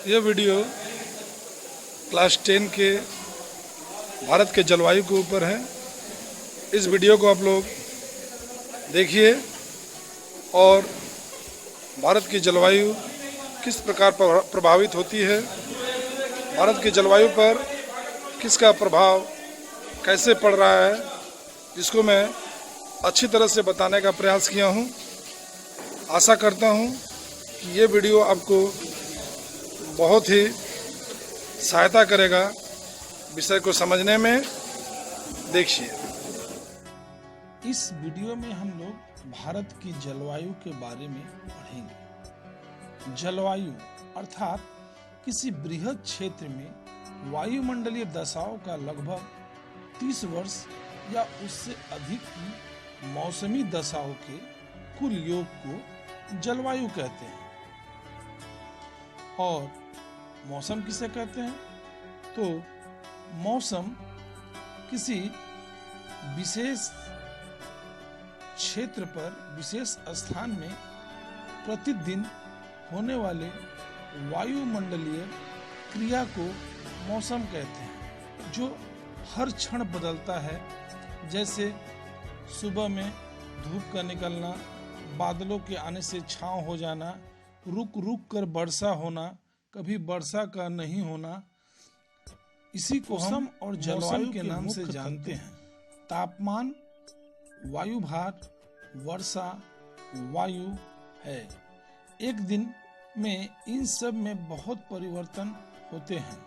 यह video class 10 के भारत के जलवायु के ऊपर है। इस वीडियो को आप लोग देखिए और भारत की जलवायु किस प्रकार प्रभावित होती है, भारत की जलवायु पर किसका प्रभाव कैसे पड़ रहा है, जिसको मैं अच्छी तरह से बताने का प्रयास किया हूँ। आशा करता हूँ कि ये वीडियो आपको बहुत ही सहायता करेगा विषय को समझने में। देखिए, इस वीडियो में हम लोग भारत की जलवायु के बारे में पढ़ेंगे। जलवायु अर्थात किसी बृहद क्षेत्र में वायुमंडलीय दशाओं का लगभग 30 वर्ष या उससे अधिक की मौसमी दशाओं के कुल योग को जलवायु कहते हैं। और मौसम किसे कहते हैं? तो मौसम किसी विशेष क्षेत्र पर विशेष स्थान में प्रतिदिन होने वाले वायुमंडलीय क्रिया को मौसम कहते हैं, जो हर क्षण बदलता है। जैसे सुबह में धूप का निकलना, बादलों के आने से छांव हो जाना, रुक रुक कर वर्षा होना, कभी वर्षा का नहीं होना। इसी को हम और जलवायु के नाम से जानते हैं। तापमान, वायु भार, वर्षा, वायु है। एक दिन में इन सब में बहुत परिवर्तन होते हैं।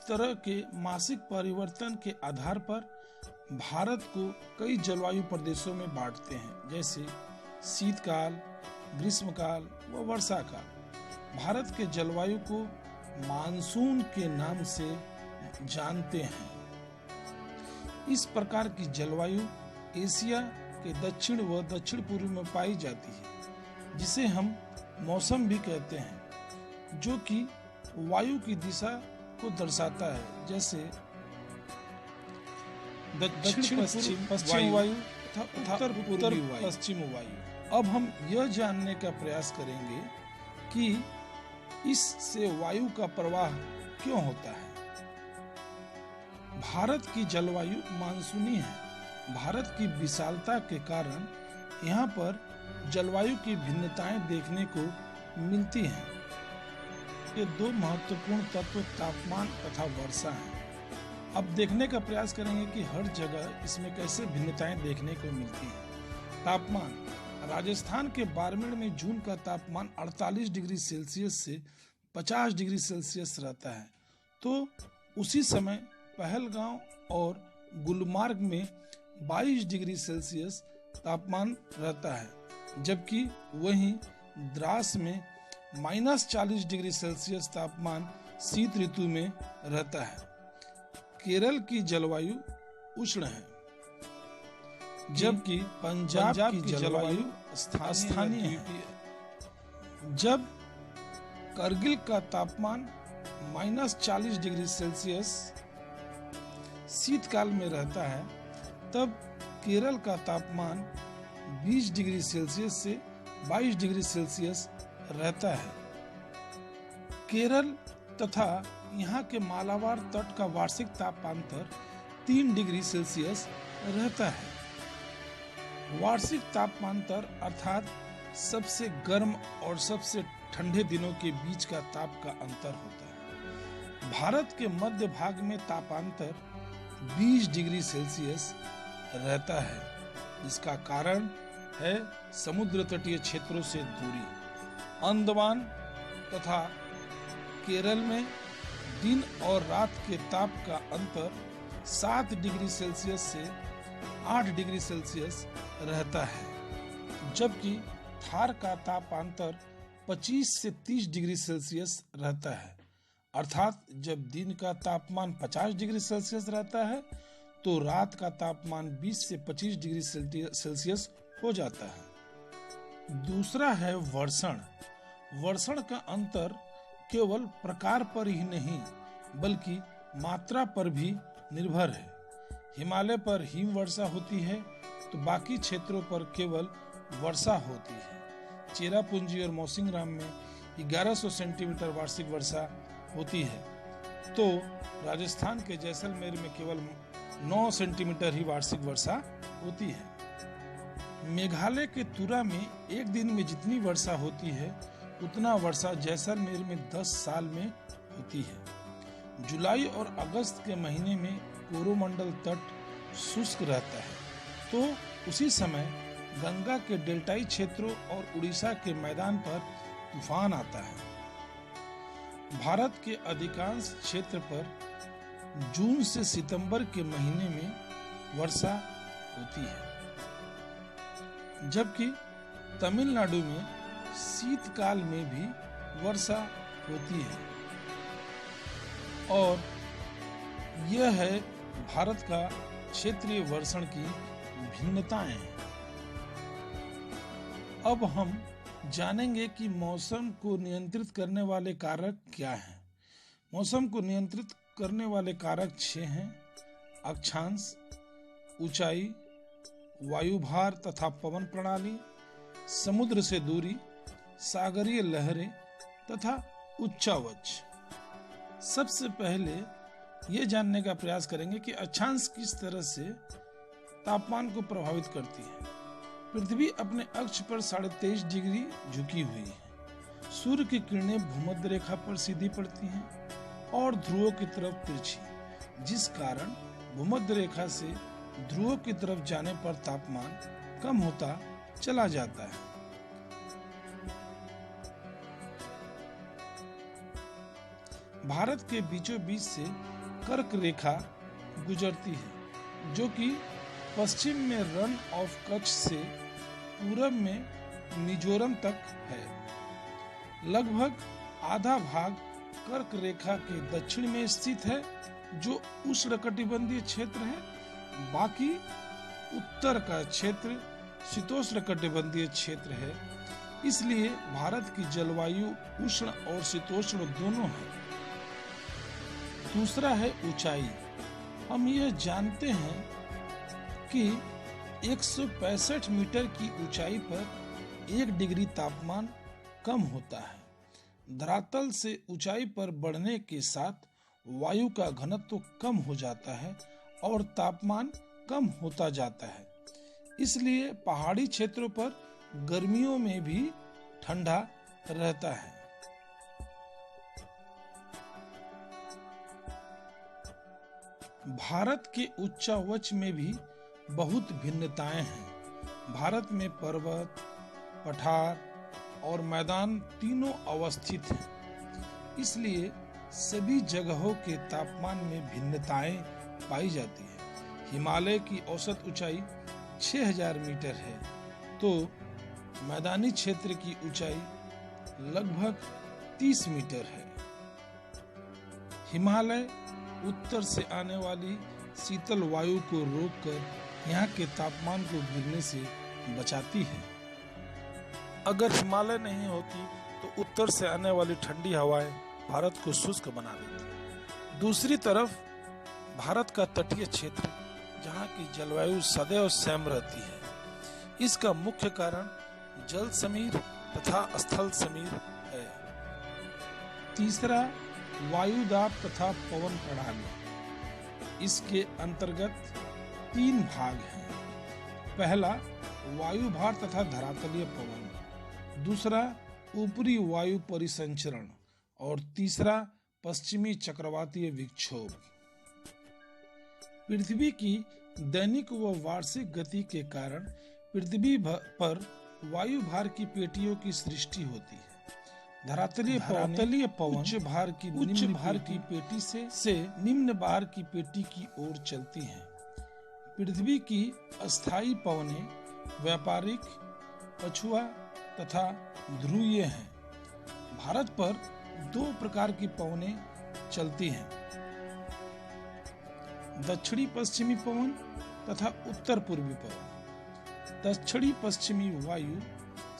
तरह के मासिक परिवर्तन के आधार पर भारत को कई जलवायु प्रदेशों में बांटते हैं, जैसे शीतकाल, ग्रीष्मकाल व वर्षा काल। भारत के जलवायु को मानसून के नाम से जानते हैं। इस प्रकार की जलवायु एशिया के दक्षिण व दक्षिण पूर्व में पाई जाती है, जिसे हम मौसम भी कहते हैं, जो कि वायु की दिशा को दर्शाता है, जैसे दक्षिण पश्चिम वायु तथा उत्तर पश्चिम वायु। अब हम यह जानने का प्रयास करेंगे कि इससे वायु का प्रवाह क्यों होता है। भारत की जलवायु मानसूनी है। भारत की विशालता के कारण यहाँ पर जलवायु की भिन्नताएं देखने को मिलती हैं। ये दो महत्वपूर्ण तत्व तापमान तथा वर्षा हैं। अब देखने का प्रयास करेंगे कि हर जगह इसमें कैसे भिन्नताएं देखने को मिलती हैं। तापमान, राजस्थान के बाड़मेर में जून का तापमान 48 डिग्री सेल्सियस से 50 डिग्री सेल्सियस रहता है, तो उसी समय पहलगांव और गुलमार्ग में 22 डिग्री सेल्सियस तापमान रहता है, जबकि वहीं द्रास में -40 डिग्री सेल्सियस तापमान शीत ऋतु में रहता है। केरल की जलवायु उष्ण है, जबकि पंजाब की जलवायु स्थानीय है। जब करगिल का तापमान -40 डिग्री सेल्सियस शीतकाल में रहता है, तब केरल का तापमान 20 डिग्री सेल्सियस से 22 डिग्री सेल्सियस रहता है। केरल तथा यहाँ के मालाबार तट का वार्षिक तापांतर 3 डिग्री सेल्सियस रहता है। वार्षिक तापांतर अर्थात सबसे गर्म और सबसे ठंडे दिनों के बीच का ताप का अंतर होता है। भारत के मध्य भाग में तापांतर 20 डिग्री सेल्सियस रहता है। इसका कारण है समुद्र तटीय क्षेत्रों से दूरी। अंडमान तथा केरल में दिन और रात के ताप का अंतर 7 डिग्री सेल्सियस से 8 डिग्री सेल्सियस रहता है, जबकि थार का तापांतर 25 से 30 डिग्री सेल्सियस रहता है। अर्थात जब दिन का तापमान 50 डिग्री सेल्सियस रहता है, तो रात का तापमान 20 से 25 डिग्री सेल्सियस हो जाता है। दूसरा है वर्षण। वर्षण का अंतर केवल प्रकार पर ही नहीं, बल्कि मात्रा पर भी निर्भर है। हिमालय पर हिम वर्षा होती है, तो बाकी क्षेत्रों पर केवल वर्षा होती है। चेरापूंजी और मौसिनराम में 1100 सेंटीमीटर वार्षिक वर्षा होती है, तो राजस्थान के जैसलमेर में केवल 9 सेंटीमीटर ही वार्षिक वर्षा होती है। मेघालय के तुरा में एक दिन में जितनी वर्षा होती है उतना वर्षा जैसलमेर में 10 साल में होती है। जुलाई और अगस्त के महीने में कोरोमंडल तट शुष्क रहता है, तो उसी समय गंगा के डेल्टाई क्षेत्रों और उड़ीसा के मैदान पर तूफान आता है। भारत के अधिकांश क्षेत्र पर जून से सितंबर के महीने में वर्षा होती है, जबकि तमिलनाडु में शीतकाल में भी वर्षा होती है। और यह है भारत का क्षेत्रीय वर्षण की भिन्नताएं। अब हम जानेंगे कि मौसम को नियंत्रित करने वाले कारक क्या हैं। मौसम को नियंत्रित करने वाले कारक 6 हैं: अक्षांश, ऊंचाई, वायुभार तथा पवन प्रणाली, समुद्र से दूरी, सागरीय लहरें तथा उच्चावच। सबसे पहले ये जानने का प्रयास करेंगे कि अक्षांश किस तरह से तापमान को प्रभावित करती है। पृथ्वी अपने अक्ष पर 23.5 डिग्री झुकी हुई है। सूर्य की किरणें भूमध्य रेखा पर सीधी पड़ती हैं और ध्रुवों की तरफ तिरछी, जिस कारण भूमध्य रेखा से ध्रुवों की तरफ जाने पर तापमान कम होता चला जाता है। भारत के बीचों बीच से कर्क रेखा गुजरती है, जो कि पश्चिम में रन ऑफ कच्छ से पूरब में मिजोरम तक है। लगभग आधा भाग कर्क रेखा के दक्षिण में स्थित है, जो उष्णकटिबंधीय क्षेत्र है। बाकी उत्तर का क्षेत्र शीतोष्णकटिबंधीय क्षेत्र है। इसलिए भारत की जलवायु उष्ण और शीतोष्ण दोनों है। दूसरा है ऊंचाई। हम यह जानते हैं कि 165 मीटर की ऊंचाई पर 1 डिग्री तापमान कम होता है। धरातल से ऊंचाई पर बढ़ने के साथ वायु का घनत्व कम हो जाता है और तापमान कम होता जाता है। इसलिए पहाड़ी क्षेत्रों पर गर्मियों में भी ठंडा रहता है। भारत के उच्चावच में भी बहुत भिन्नताएं हैं। भारत में पर्वत, पठार और मैदान तीनों अवस्थित हैं। इसलिए सभी जगहों के तापमान में भिन्नताएं पाई जाती है। हिमालय की औसत ऊंचाई 6000 मीटर है, तो मैदानी क्षेत्र की ऊंचाई लगभग 30 मीटर है। हिमालय उत्तर से आने वाली शीतल वायु को रोककर यहाँ के तापमान को गिरने से बचाती है। अगर हिमालय नहीं होती तो उत्तर से आने वाली ठंडी हवाएं भारत को शुष्क बना देती। दूसरी तरफ भारत का तटीय क्षेत्र, जहाँ की जलवायु सदैव सैम रहती है। इसका मुख्य कारण जल समीर तथा स्थल समीर है। तीसरा वायुदाब तथा पवन प्रणाली। इसके अंतर्गत 3 भाग हैं। पहला वायुभार तथा धरातलीय पवन, दूसरा ऊपरी वायु परिसंचरण और तीसरा पश्चिमी चक्रवातीय विक्षोभ। पृथ्वी की दैनिक व वार्षिक गति के कारण पृथ्वी पर वायुभार की पेटियों की सृष्टि होती है। धरातलीय पवन उच्च भार की पेटी से निम्न भार की पेटी की ओर चलती हैं। पृथ्वी की अस्थायी पवनें व्यापारिक, पछुआ तथा ध्रुवीय हैं। भारत पर 2 प्रकार की पवनें चलती हैं: दक्षिणी पश्चिमी पवन तथा उत्तर पूर्वी पवन। दक्षिणी पश्चिमी वायु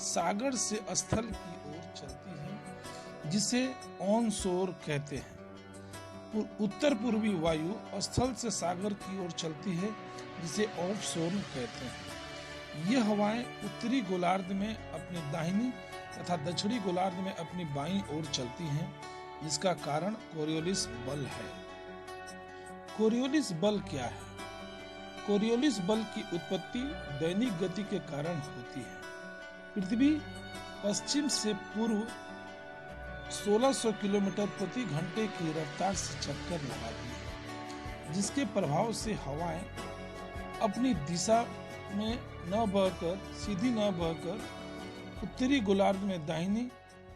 सागर से स्थल की ओर चलती है, जिसे ऑन शोर कहते हैं। उत्तर पूर्वी वायु स्थल से सागर की ओर चलती है, जिसे ऑफ शोर कहते हैं। ये हवाएं उत्तरी गोलार्ध में अपनी दाहिनी तथा दक्षिणी गोलार्ध में अपनी बाईं ओर चलती हैं, जिसका कारण कोरियोलिस बल है। कोरियोलिस बल क्या है? कोरियोलिस बल की उत्पत्ति दैनिक गति के कारण होती है। पृथ्वी पश्चिम से पूर्व 1600 किलोमीटर प्रति घंटे की रफ्तार से चक्कर लगाती है, जिसके प्रभाव से हवाएं अपनी दिशा में सीधी न बहकर उत्तरी गोलार्ध में दाहिनी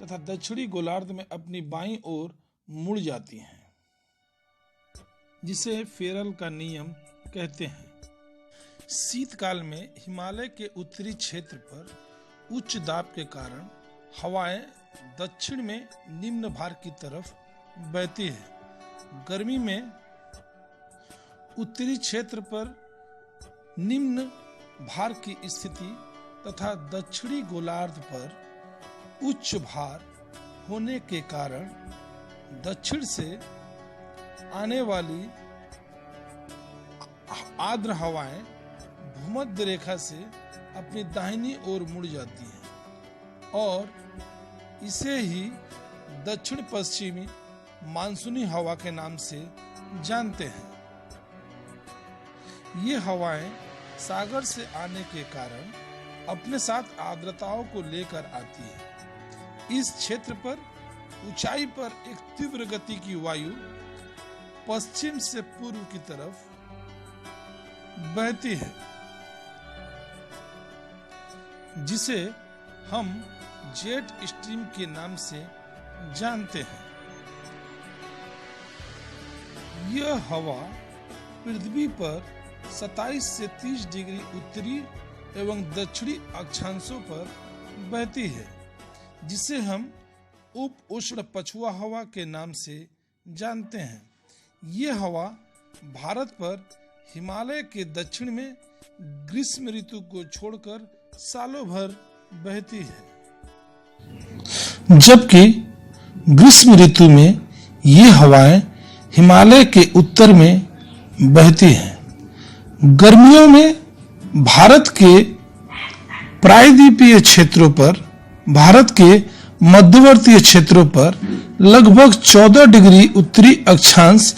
तथा दक्षिणी गोलार्ध में अपनी बाईं ओर मुड़ जाती हैं, जिसे फेरल का नियम कहते हैं। शीतकाल में हिमालय के उत्तरी क्षेत्र पर उच्च दाब के कारण हवाएं दक्षिण में निम्न भार की तरफ बहती है। गर्मी में उत्तरी क्षेत्र पर निम्न भार की स्थिति तथा दक्षिणी गोलार्ध पर उच्च भार होने के कारण दक्षिण से आने वाली आर्द्र हवाएं भूमध्य रेखा से अपनी दाहिनी ओर मुड़ जाती हैं और इसे ही दक्षिण पश्चिमी मानसूनी हवा के नाम से जानते हैं। ये हवाएं सागर से आने के कारण अपने साथ आर्द्रताओं को लेकर आती है। इस क्षेत्र पर ऊंचाई पर एक तीव्र गति की वायु पश्चिम से पूर्व की तरफ बहती है, जिसे हम जेट स्ट्रीम के नाम से जानते हैं। यह हवा पृथ्वी पर 27 से 30 डिग्री उत्तरी एवं दक्षिणी अक्षांशों पर बहती है, जिसे हम उप उष्ण पछुआ हवा के नाम से जानते हैं। ये हवा भारत पर हिमालय के दक्षिण में ग्रीष्म ऋतु को छोड़कर सालों भर बहती है, जबकि ग्रीष्म ऋतु में ये हवाएं हिमालय के उत्तर में बहती हैं। गर्मियों में भारत के प्रायद्वीपीय क्षेत्रों पर, भारत के मध्यवर्तीय क्षेत्रों पर लगभग 14 डिग्री उत्तरी अक्षांश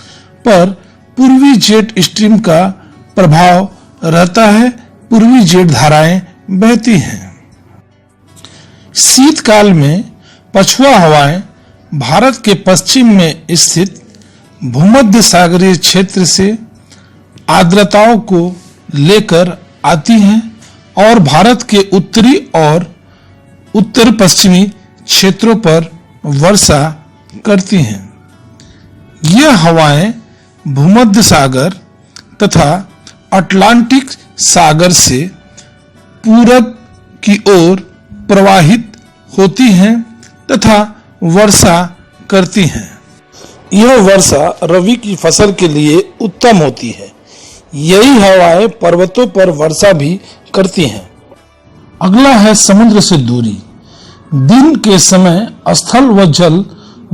पर पूर्वी जेट स्ट्रीम का प्रभाव रहता है। पूर्वी जेट धाराएं बहती हैं। शीतकाल में पछुआ हवाएं भारत के पश्चिम में स्थित भूमध्य सागरीय क्षेत्र से आर्द्रताओं को लेकर आती हैं और भारत के उत्तरी और उत्तर पश्चिमी क्षेत्रों पर वर्षा करती हैं। यह हवाएं भूमध्य सागर तथा अटलांटिक सागर से पूरब की ओर प्रवाहित होती हैं तथा वर्षा करती हैं। यह वर्षा रबी की फसल के लिए उत्तम होती है। यही हवाएं पर्वतों पर वर्षा भी करती हैं। अगला है समुद्र से दूरी। दिन के समय स्थल व जल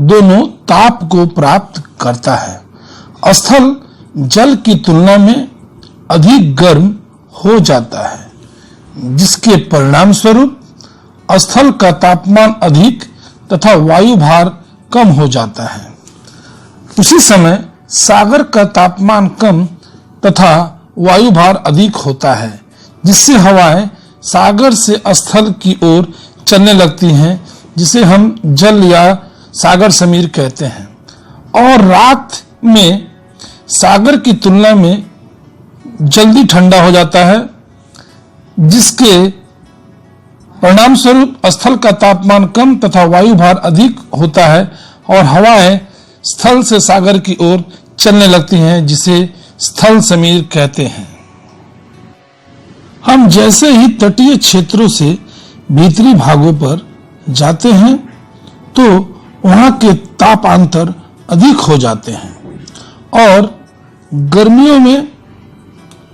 दोनों ताप को प्राप्त करता है। स्थल जल की तुलना में अधिक गर्म हो जाता है, जिसके परिणाम स्वरूप स्थल का तापमान अधिक तथा वायु भार कम हो जाता है। उसी समय सागर का तापमान कम तथा वायु भार अधिक होता है, जिससे हवाएं सागर से स्थल की ओर चलने लगती हैं, जिसे हम जल या सागर समीर कहते हैं। और रात में सागर की तुलना में जल्दी ठंडा हो जाता है, जिसके परिणाम स्वरूप स्थल का तापमान कम तथा वायु भार अधिक होता है और हवाएं स्थल से सागर की ओर चलने लगती हैं, जिसे स्थल समीर कहते हैं। हम जैसे ही तटीय क्षेत्रों से भीतरी भागों पर जाते हैं तो वहां के तापांतर अधिक हो जाते हैं और गर्मियों में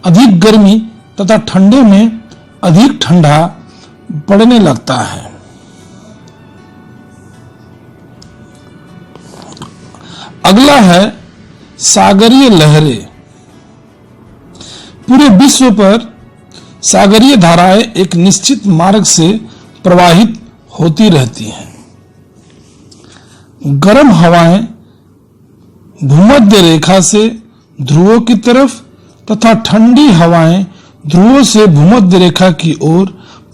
अधिक गर्मी तथा ठंडे में अधिक ठंडा पड़ने लगता है। अगला है सागरीय लहरें। पूरे विश्व पर सागरीय धाराएं एक निश्चित मार्ग से प्रवाहित होती रहती हैं। गर्म हवाएं भूमध्य रेखा से ध्रुवों की तरफ तथा ठंडी हवाएं ध्रुवों से भूमध्य रेखा की ओर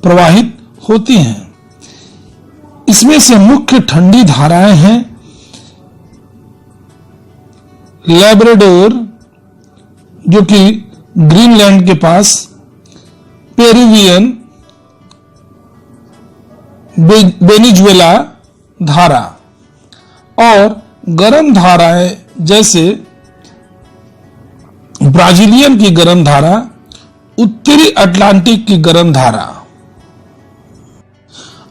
प्रवाहित होती हैं। इसमें से मुख्य ठंडी धाराएं हैं लैब्राडोर, जो कि ग्रीनलैंड के पास, पेरुवियन, वेनेजुएला धारा, और गर्म धाराएं जैसे ब्राजीलियन की गर्म धारा, उत्तरी अटलांटिक की गर्म धारा।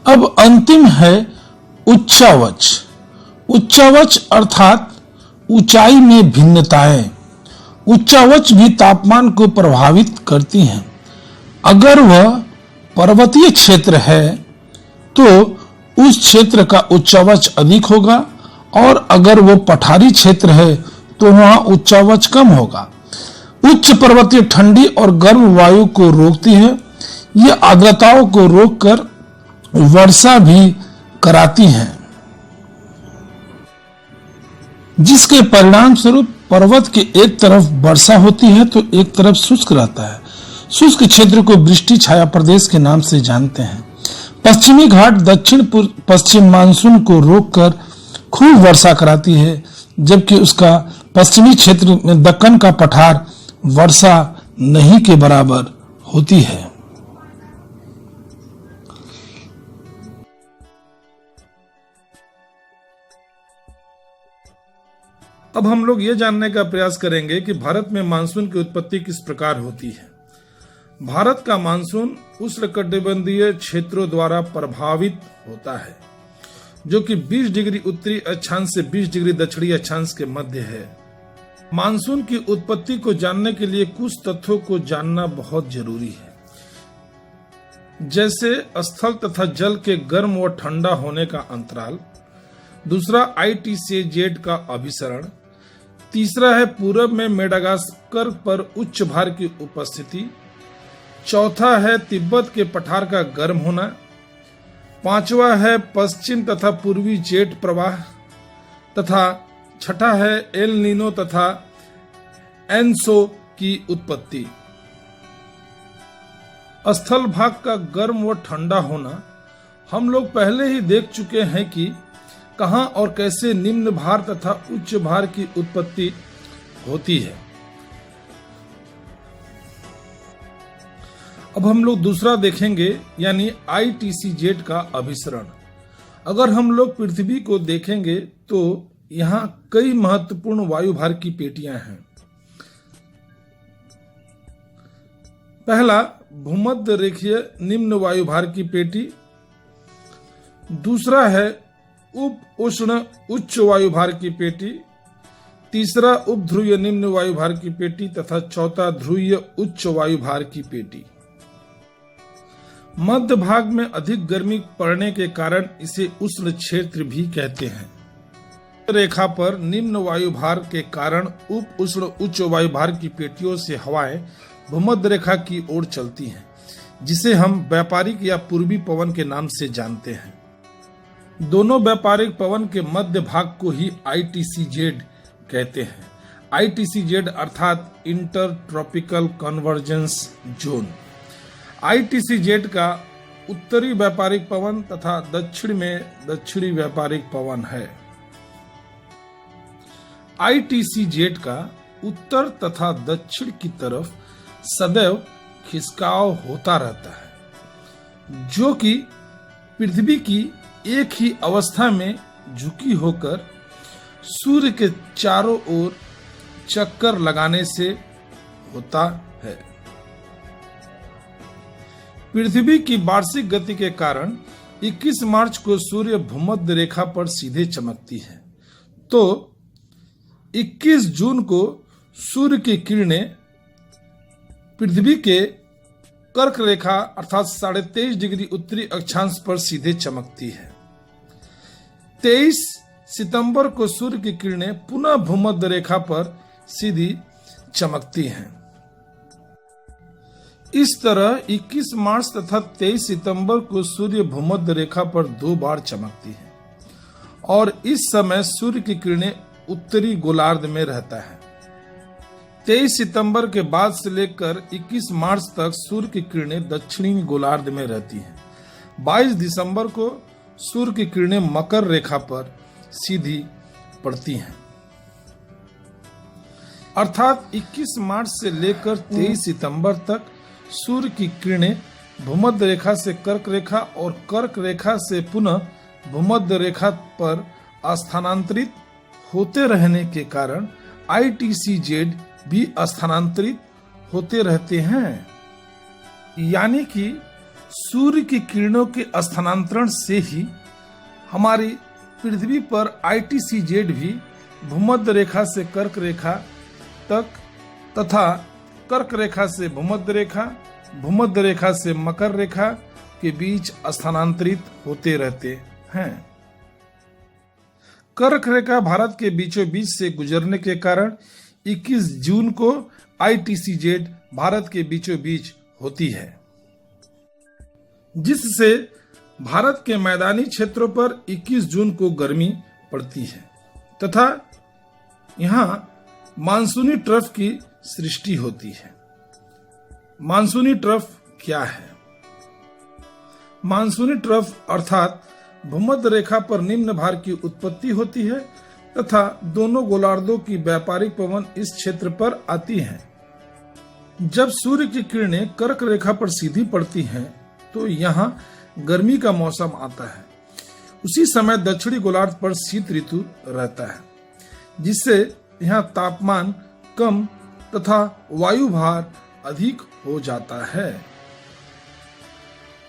अब अंतिम है उच्चावच। उच्चावच अर्थात ऊंचाई में भिन्नताएं। उच्चावच भी तापमान को प्रभावित करती हैं। अगर वह पर्वतीय क्षेत्र है तो उस क्षेत्र का उच्चावच अधिक होगा, और अगर वो पठारी क्षेत्र है तो वहां उच्चावच कम होगा। उच्च पर्वतीय ठंडी और गर्म वायु को रोकती है। ये आर्द्रताओं को रोककर वर्षा भी कराती हैं, जिसके परिणाम स्वरूप पर्वत के एक तरफ वर्षा होती है तो एक तरफ शुष्क रहता है। शुष्क क्षेत्र को वृष्टि छाया प्रदेश के नाम से जानते हैं। पश्चिमी घाट दक्षिण पश्चिम मानसून को रोककर खूब वर्षा कराती है, जबकि उसका पश्चिमी क्षेत्र में दक्कन का पठार वर्षा नहीं के बराबर होती है। अब हम लोग ये जानने का प्रयास करेंगे कि भारत में मानसून की उत्पत्ति किस प्रकार होती है। भारत का मानसून उष्णकटिबंधीय क्षेत्रों द्वारा प्रभावित होता है, जो कि 20 डिग्री उत्तरी अक्षांश से 20 डिग्री दक्षिणी अक्षांश के मध्य है। मानसून की उत्पत्ति को जानने के लिए कुछ तथ्यों को जानना बहुत जरूरी है, जैसे स्थल तथा जल के गर्म व ठंडा होने का अंतराल। दूसरा, ITCZ का अभिसरण। तीसरा है पूरब में मेडागास्कर पर उच्च भार की उपस्थिति। चौथा है तिब्बत के पठार का गर्म होना। पांचवा है पश्चिम तथा पूर्वी जेट प्रवाह, तथा छठा है एल नीनो तथा एनसो की उत्पत्ति। स्थल भाग का गर्म व ठंडा होना हम लोग पहले ही देख चुके हैं कि कहां और कैसे निम्न भार तथा उच्च भार की उत्पत्ति होती है। अब हम लोग दूसरा देखेंगे, यानी ITCZ का अभिसरण। अगर हम लोग पृथ्वी को देखेंगे तो यहाँ कई महत्वपूर्ण वायुभार की पेटियां हैं। पहला, भूमध्य रेखीय निम्न वायुभार की पेटी। दूसरा है उप उष्ण उच्च वायुभार की पेटी। तीसरा, उपध्रुवीय निम्न वायुभार की पेटी, तथा चौथा ध्रुवीय उच्च वायुभार की पेटी। मध्य भाग में अधिक गर्मी पड़ने के कारण इसे उष्ण क्षेत्र भी कहते हैं। रेखा पर निम्न वायुभार के कारण उप उष्ण उच्च वायुभार की पेटियों से हवाएं भूमध्य रेखा की ओर चलती हैं, जिसे हम व्यापारिक या पूर्वी पवन के नाम से जानते हैं। दोनों व्यापारिक पवन के मध्य भाग को ही ITCZ कहते हैं। ITCZ अर्थात inter tropical convergence zone. ITCZ का उत्तरी व्यापारिक पवन तथा दक्षिण में दक्षिणी व्यापारिक पवन है। ITCZ का उत्तर तथा दक्षिण की तरफ सदैव खिसकाव होता रहता है, जो कि पृथ्वी की एक ही अवस्था में झुकी होकर सूर्य के चारों ओर चक्कर लगाने से होता है। पृथ्वी की वार्षिक गति के कारण 21 मार्च को सूर्य भूमध्य रेखा पर सीधे चमकती है, तो 21 जून को सूर्य की किरणें पृथ्वी के कर्क रेखा अर्थात 23.5 डिग्री उत्तरी अक्षांश पर सीधे चमकती है। 23 सितंबर को सूर्य की किरणें पुनः भूमध्य रेखा पर सीधी चमकती हैं। इस तरह 21 मार्च तथा 23 सितंबर को सूर्य भूमध्य रेखा पर 2 बार चमकती है और इस समय सूर्य की किरणें उत्तरी गोलार्ध में रहता है। 23 सितंबर के बाद से लेकर 21 मार्च तक सूर्य की किरणें दक्षिणी गोलार्ध में रहती हैं। 22 दिसंबर को सूर्य की किरणें मकर रेखा पर सीधी पड़ती हैं। अर्थात 21 मार्च से लेकर 23 सितंबर तक सूर्य की किरणें भूमध्य रेखा से कर्क रेखा और कर्क रेखा से पुनः भूमध्य रेखा पर स्थानांतरित होते रहने के कारण ITCZ भी स्थानांतरित होते रहते हैं। यानी कि सूर्य की किरणों के स्थानांतरण से ही हमारी पृथ्वी पर ITCZ भी भूमध्य रेखा से कर्क रेखा तक तथा कर्क रेखा से भूमध्य रेखा से मकर रेखा के बीच स्थानांतरित होते रहते हैं। कर्क रेखा भारत के बीचों बीच से गुजरने के कारण 21 जून को ITCZ भारत के बीचों बीच होती है, जिससे भारत के मैदानी क्षेत्रों पर 21 जून को गर्मी पड़ती है तथा यहाँ मानसूनी ट्रफ की सृष्टि होती है। मानसूनी ट्रफ क्या है? मानसूनी ट्रफ अर्थात भूमध्य रेखा पर निम्न भार की उत्पत्ति होती है तथा दोनों गोलार्धों की व्यापारिक पवन इस क्षेत्र पर आती हैं। जब सूर्य की किरणें कर्क रेखा पर सीधी पड़ती हैं तो यहाँ गर्मी का मौसम आता है। उसी समय दक्षिणी गोलार्ध पर शीत ऋतु रहता है, जिससे यहाँ तापमान कम तथा वायु भार अधिक हो जाता है।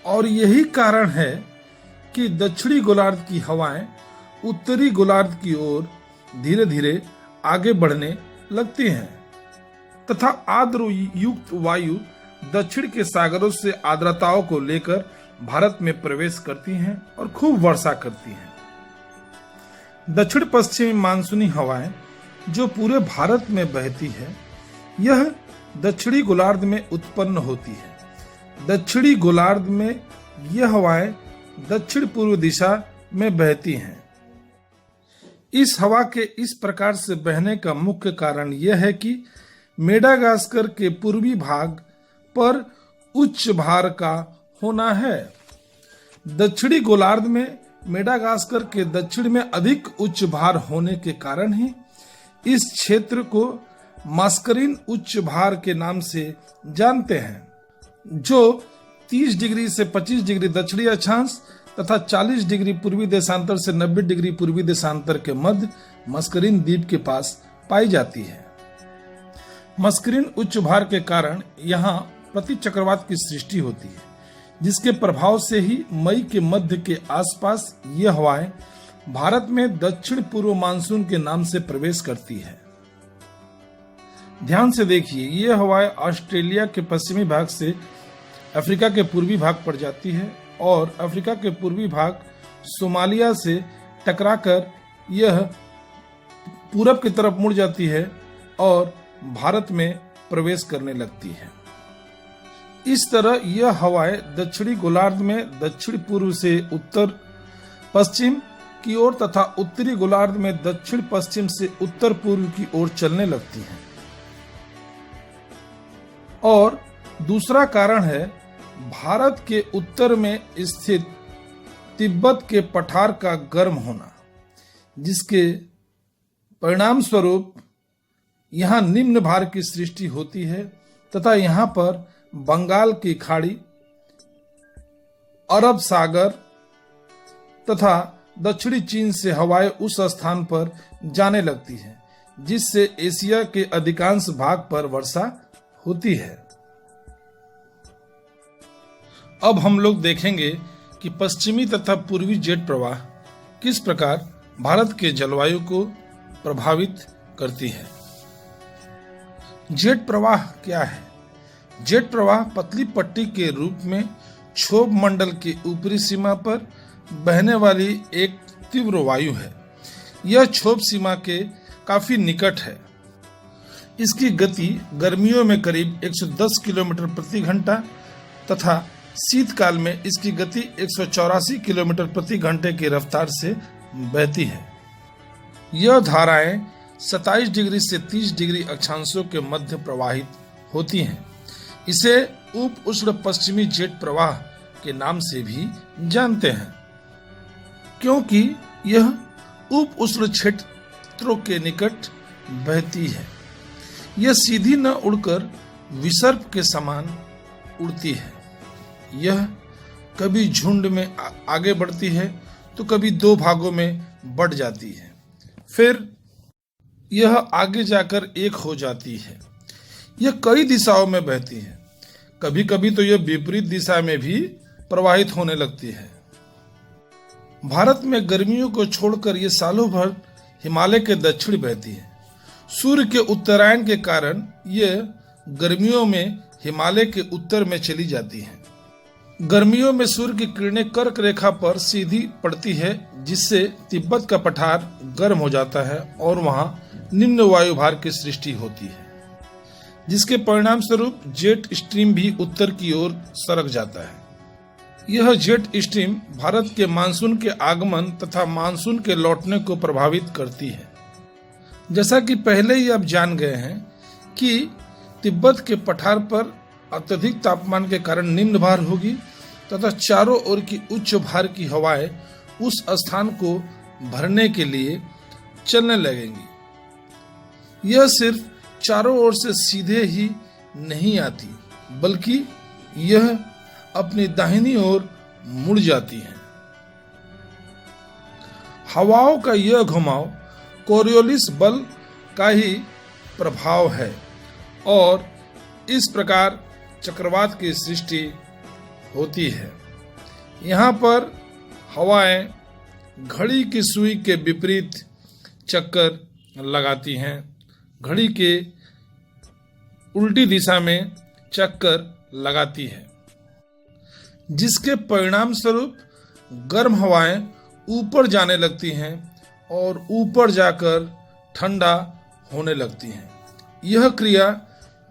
और यही कारण है कि दक्षिणी गोलार्ध की हवाएं उत्तरी गोलार्ध की ओर धीरे धीरे आगे बढ़ने लगती हैं तथा आर्द्र युक्त वायु दक्षिण के सागरों से आर्द्रताओं को लेकर भारत में प्रवेश करती हैं और खूब वर्षा करती हैं। दक्षिण पश्चिमी मानसूनी हवाएं जो पूरे भारत में बहती है, यह दक्षिणी गोलार्ध में उत्पन्न होती है। दक्षिणी गोलार्ध में यह हवाएं दक्षिण पूर्व दिशा में बहती हैं। इस हवा के इस प्रकार से बहने का मुख्य कारण यह है कि मेडागास्कर के पूर्वी भाग पर उच्च भार का होना है। दक्षिणी गोलार्ध में मेडागास्कर के दक्षिण में अधिक उच्च भार होने के कारण ही इस क्षेत्र को मास्करीन उच्च भार के नाम से जानते हैं, जो 30 डिग्री से 25 डिग्री दक्षिणी अक्षांश तथा 40 डिग्री पूर्वी देशांतर से 90 डिग्री पूर्वी देशांतर के मध्य मस्करीन द्वीप के पास पाई जाती है। मस्करीन उच्च भार के कारण यहाँ प्रति चक्रवात की सृष्टि होती है, जिसके प्रभाव से ही मई के मध्य के आसपास ये हवाएं भारत में दक्षिण पूर्व मानसून के नाम से प्रवेश करती है। ध्यान से देखिए, ये हवाएं ऑस्ट्रेलिया के पश्चिमी भाग से अफ्रीका के पूर्वी भाग पर जाती है और अफ्रीका के पूर्वी भाग सोमालिया से टकराकर यह पूरब की तरफ मुड़ जाती है और भारत में प्रवेश करने लगती है। इस तरह यह हवाएं दक्षिणी गोलार्ध में दक्षिण पूर्व से उत्तर पश्चिम की ओर तथा उत्तरी गोलार्ध में दक्षिण पश्चिम से उत्तर पूर्व की ओर चलने लगती हैं। और दूसरा कारण है भारत के उत्तर में स्थित तिब्बत के पठार का गर्म होना, जिसके परिणाम स्वरूप यहाँ निम्न भार की सृष्टि होती है तथा यहाँ पर बंगाल की खाड़ी, अरब सागर तथा दक्षिणी चीन से हवाएं उस स्थान पर जाने लगती हैं, जिससे एशिया के अधिकांश भाग पर वर्षा होती है। अब हम लोग देखेंगे कि पश्चिमी तथा पूर्वी जेट प्रवाह किस प्रकार भारत के जलवायु को प्रभावित करती है। जेट प्रवाह क्या है? जेट प्रवाह पतली पट्टी के रूप में क्षोभ मंडल की ऊपरी सीमा पर बहने वाली एक तीव्र वायु है। यह क्षोभ सीमा के काफी निकट है। इसकी गति गर्मियों में करीब 110 किलोमीटर प्रति घंटा तथा शीतकाल में इसकी गति 184 किलोमीटर प्रति घंटे की रफ्तार से बहती है। यह धाराएं 27 डिग्री से 30 डिग्री अक्षांशों के मध्य प्रवाहित होती हैं। इसे उप उष्ण पश्चिमी जेट प्रवाह के नाम से भी जानते हैं, क्योंकि यह उप उष्ण क्षेत्रों के निकट बहती है। यह सीधी न उड़कर विसर्प के समान उड़ती है। यह कभी झुंड में आगे बढ़ती है तो कभी दो भागों में बढ़ जाती है, फिर यह आगे जाकर एक हो जाती है। यह कई दिशाओं में बहती है। कभी कभी तो यह विपरीत दिशा में भी प्रवाहित होने लगती है। भारत में गर्मियों को छोड़कर यह सालों भर हिमालय के दक्षिण बहती है। सूर्य के उत्तरायण के कारण यह गर्मियों में हिमालय के उत्तर में चली जाती है। गर्मियों में सूर्य की किरणें कर्क रेखा पर सीधी पड़ती है, जिससे तिब्बत का पठार गर्म हो जाता है और वहां निम्न वायुभार की सृष्टि होती है, जिसके परिणाम स्वरूप जेट स्ट्रीम भी उत्तर की ओर सरक जाता है। यह जेट स्ट्रीम भारत के मानसून के आगमन तथा मानसून के लौटने को प्रभावित करती है। जैसा कि पहले ही आप जान गए हैं कि तिब्बत के पठार पर अत्यधिक तापमान के कारण निम्न भार होगी तथा चारों ओर की उच्च भार की हवाएं उस स्थान को भरने के लिए चलने लगेंगी। यह सिर्फ चारों ओर से सीधे ही नहीं आती, बल्कि यह अपनी दाहिनी ओर मुड़ जाती है। हवाओं का यह घुमाव कोरियोलिस बल का ही प्रभाव है और इस प्रकार चक्रवात की सृष्टि होती है। यहाँ पर हवाएं घड़ी की सुई के विपरीत चक्कर लगाती हैं, घड़ी के उल्टी दिशा में चक्कर लगाती है, जिसके परिणाम स्वरूप गर्म हवाएं ऊपर जाने लगती हैं और ऊपर जाकर ठंडा होने लगती हैं। यह क्रिया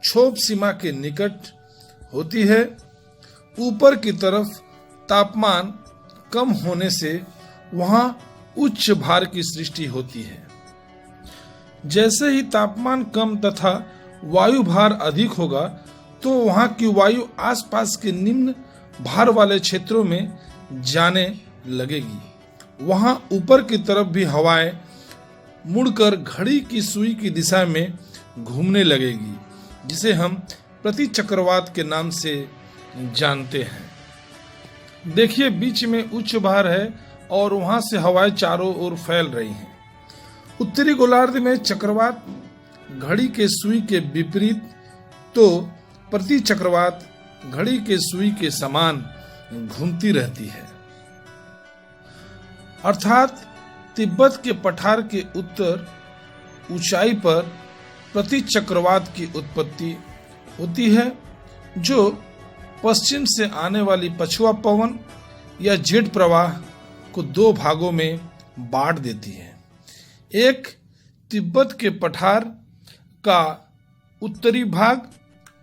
क्षोभ सीमा के निकट होती है। ऊपर की तरफ तापमान कम होने से वहां उच्च भार की सृष्टि होती है। जैसे ही तापमान कम तथा वायु भार अधिक होगा तो वहां की वायु आसपास के निम्न भार वाले क्षेत्रों में जाने लगेगी। वहां ऊपर की तरफ भी हवाएं मुड़कर घड़ी की सुई की दिशा में घूमने लगेगी, जिसे हम प्रतिचक्रवात के नाम से जानते हैं। देखिए, बीच में उच्च भार है और वहां से हवाएं चारों ओर फैल रही हैं। उत्तरी गोलार्ध में चक्रवात घड़ी के सुई के विपरीत तो प्रति चक्रवात घड़ी के सुई के समान घूमती रहती है। अर्थात तिब्बत के पठार के उत्तर ऊंचाई पर प्रति चक्रवात की उत्पत्ति होती है, जो पश्चिम से आने वाली पछुआ पवन या जेट प्रवाह को दो भागों में बांट देती है। एक तिब्बत के पठार का उत्तरी भाग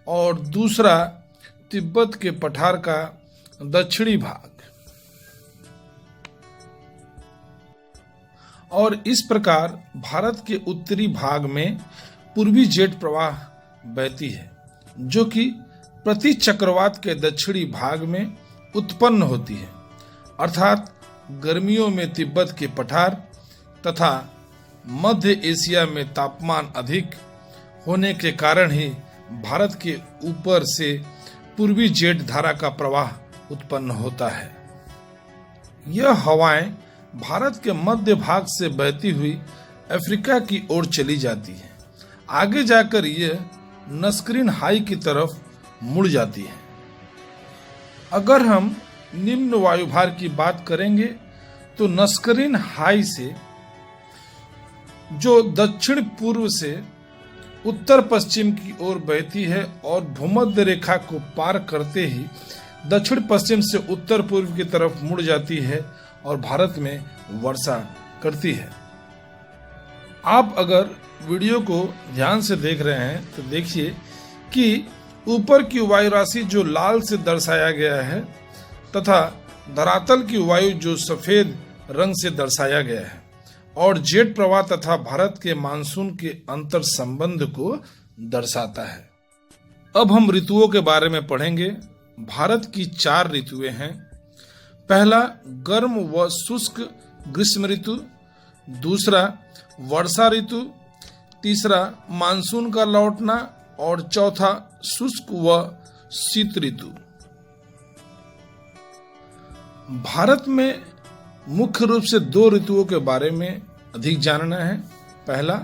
और दूसरा तिब्बत के पठार का दक्षिणी भाग। और इस प्रकार भारत के उत्तरी भाग में पूर्वी जेट प्रवाह बहती है, जो कि प्रति चक्रवात के दक्षिणी भाग में उत्पन्न होती है। अर्थात गर्मियों में तिब्बत के पठार तथा मध्य एशिया में तापमान अधिक होने के कारण ही भारत के ऊपर से पूर्वी जेट धारा का प्रवाह उत्पन्न होता है। यह हवाएं भारत के मध्य भाग से बहती हुई अफ्रीका की ओर चली जाती है। आगे जाकर यह नस्करीन हाई की तरफ मुड़ जाती है। अगर हम निम्न वायुभार की बात करेंगे तो नस्करीन हाई से, जो दक्षिण पूर्व से उत्तर पश्चिम की ओर बहती है और भूमध्य रेखा को पार करते ही दक्षिण पश्चिम से उत्तर पूर्व की तरफ मुड़ जाती है और भारत में वर्षा करती है। आप अगर वीडियो को ध्यान से देख रहे हैं तो देखिए कि ऊपर की वायु राशि जो लाल से दर्शाया गया है तथा धरातल की वायु जो सफेद रंग से दर्शाया गया है और जेट प्रवाह तथा भारत के मानसून के अंतर संबंध को दर्शाता है। अब हम ऋतुओं के बारे में पढ़ेंगे। भारत की 4 ऋतुएं हैं। पहला गर्म व शुष्क ग्रीष्म ऋतु, दूसरा वर्षा ऋतु, तीसरा मानसून का लौटना और चौथा शुष्क व शीत ऋतु। भारत में मुख्य रूप से 2 ऋतुओं के बारे में अधिक जानना है। पहला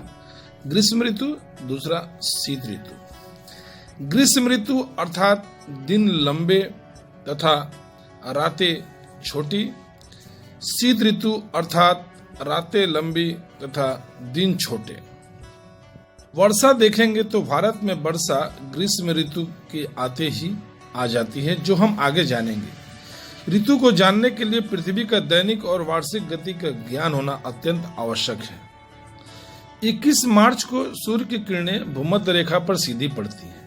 ग्रीष्म ऋतु, दूसरा शीत ऋतु। ग्रीष्म ऋतु अर्थात दिन लंबे तथा रातें छोटी, शीत ऋतु अर्थात रातें लंबी तथा दिन छोटे। वर्षा देखेंगे तो भारत में वर्षा ग्रीष्म ऋतु के आते ही आ जाती है, जो हम आगे जानेंगे। ऋतु को जानने के लिए पृथ्वी का दैनिक और वार्षिक गति का ज्ञान होना अत्यंत आवश्यक है। 21 मार्च को सूर्य की किरणें भूमध्य रेखा पर सीधी पड़ती हैं।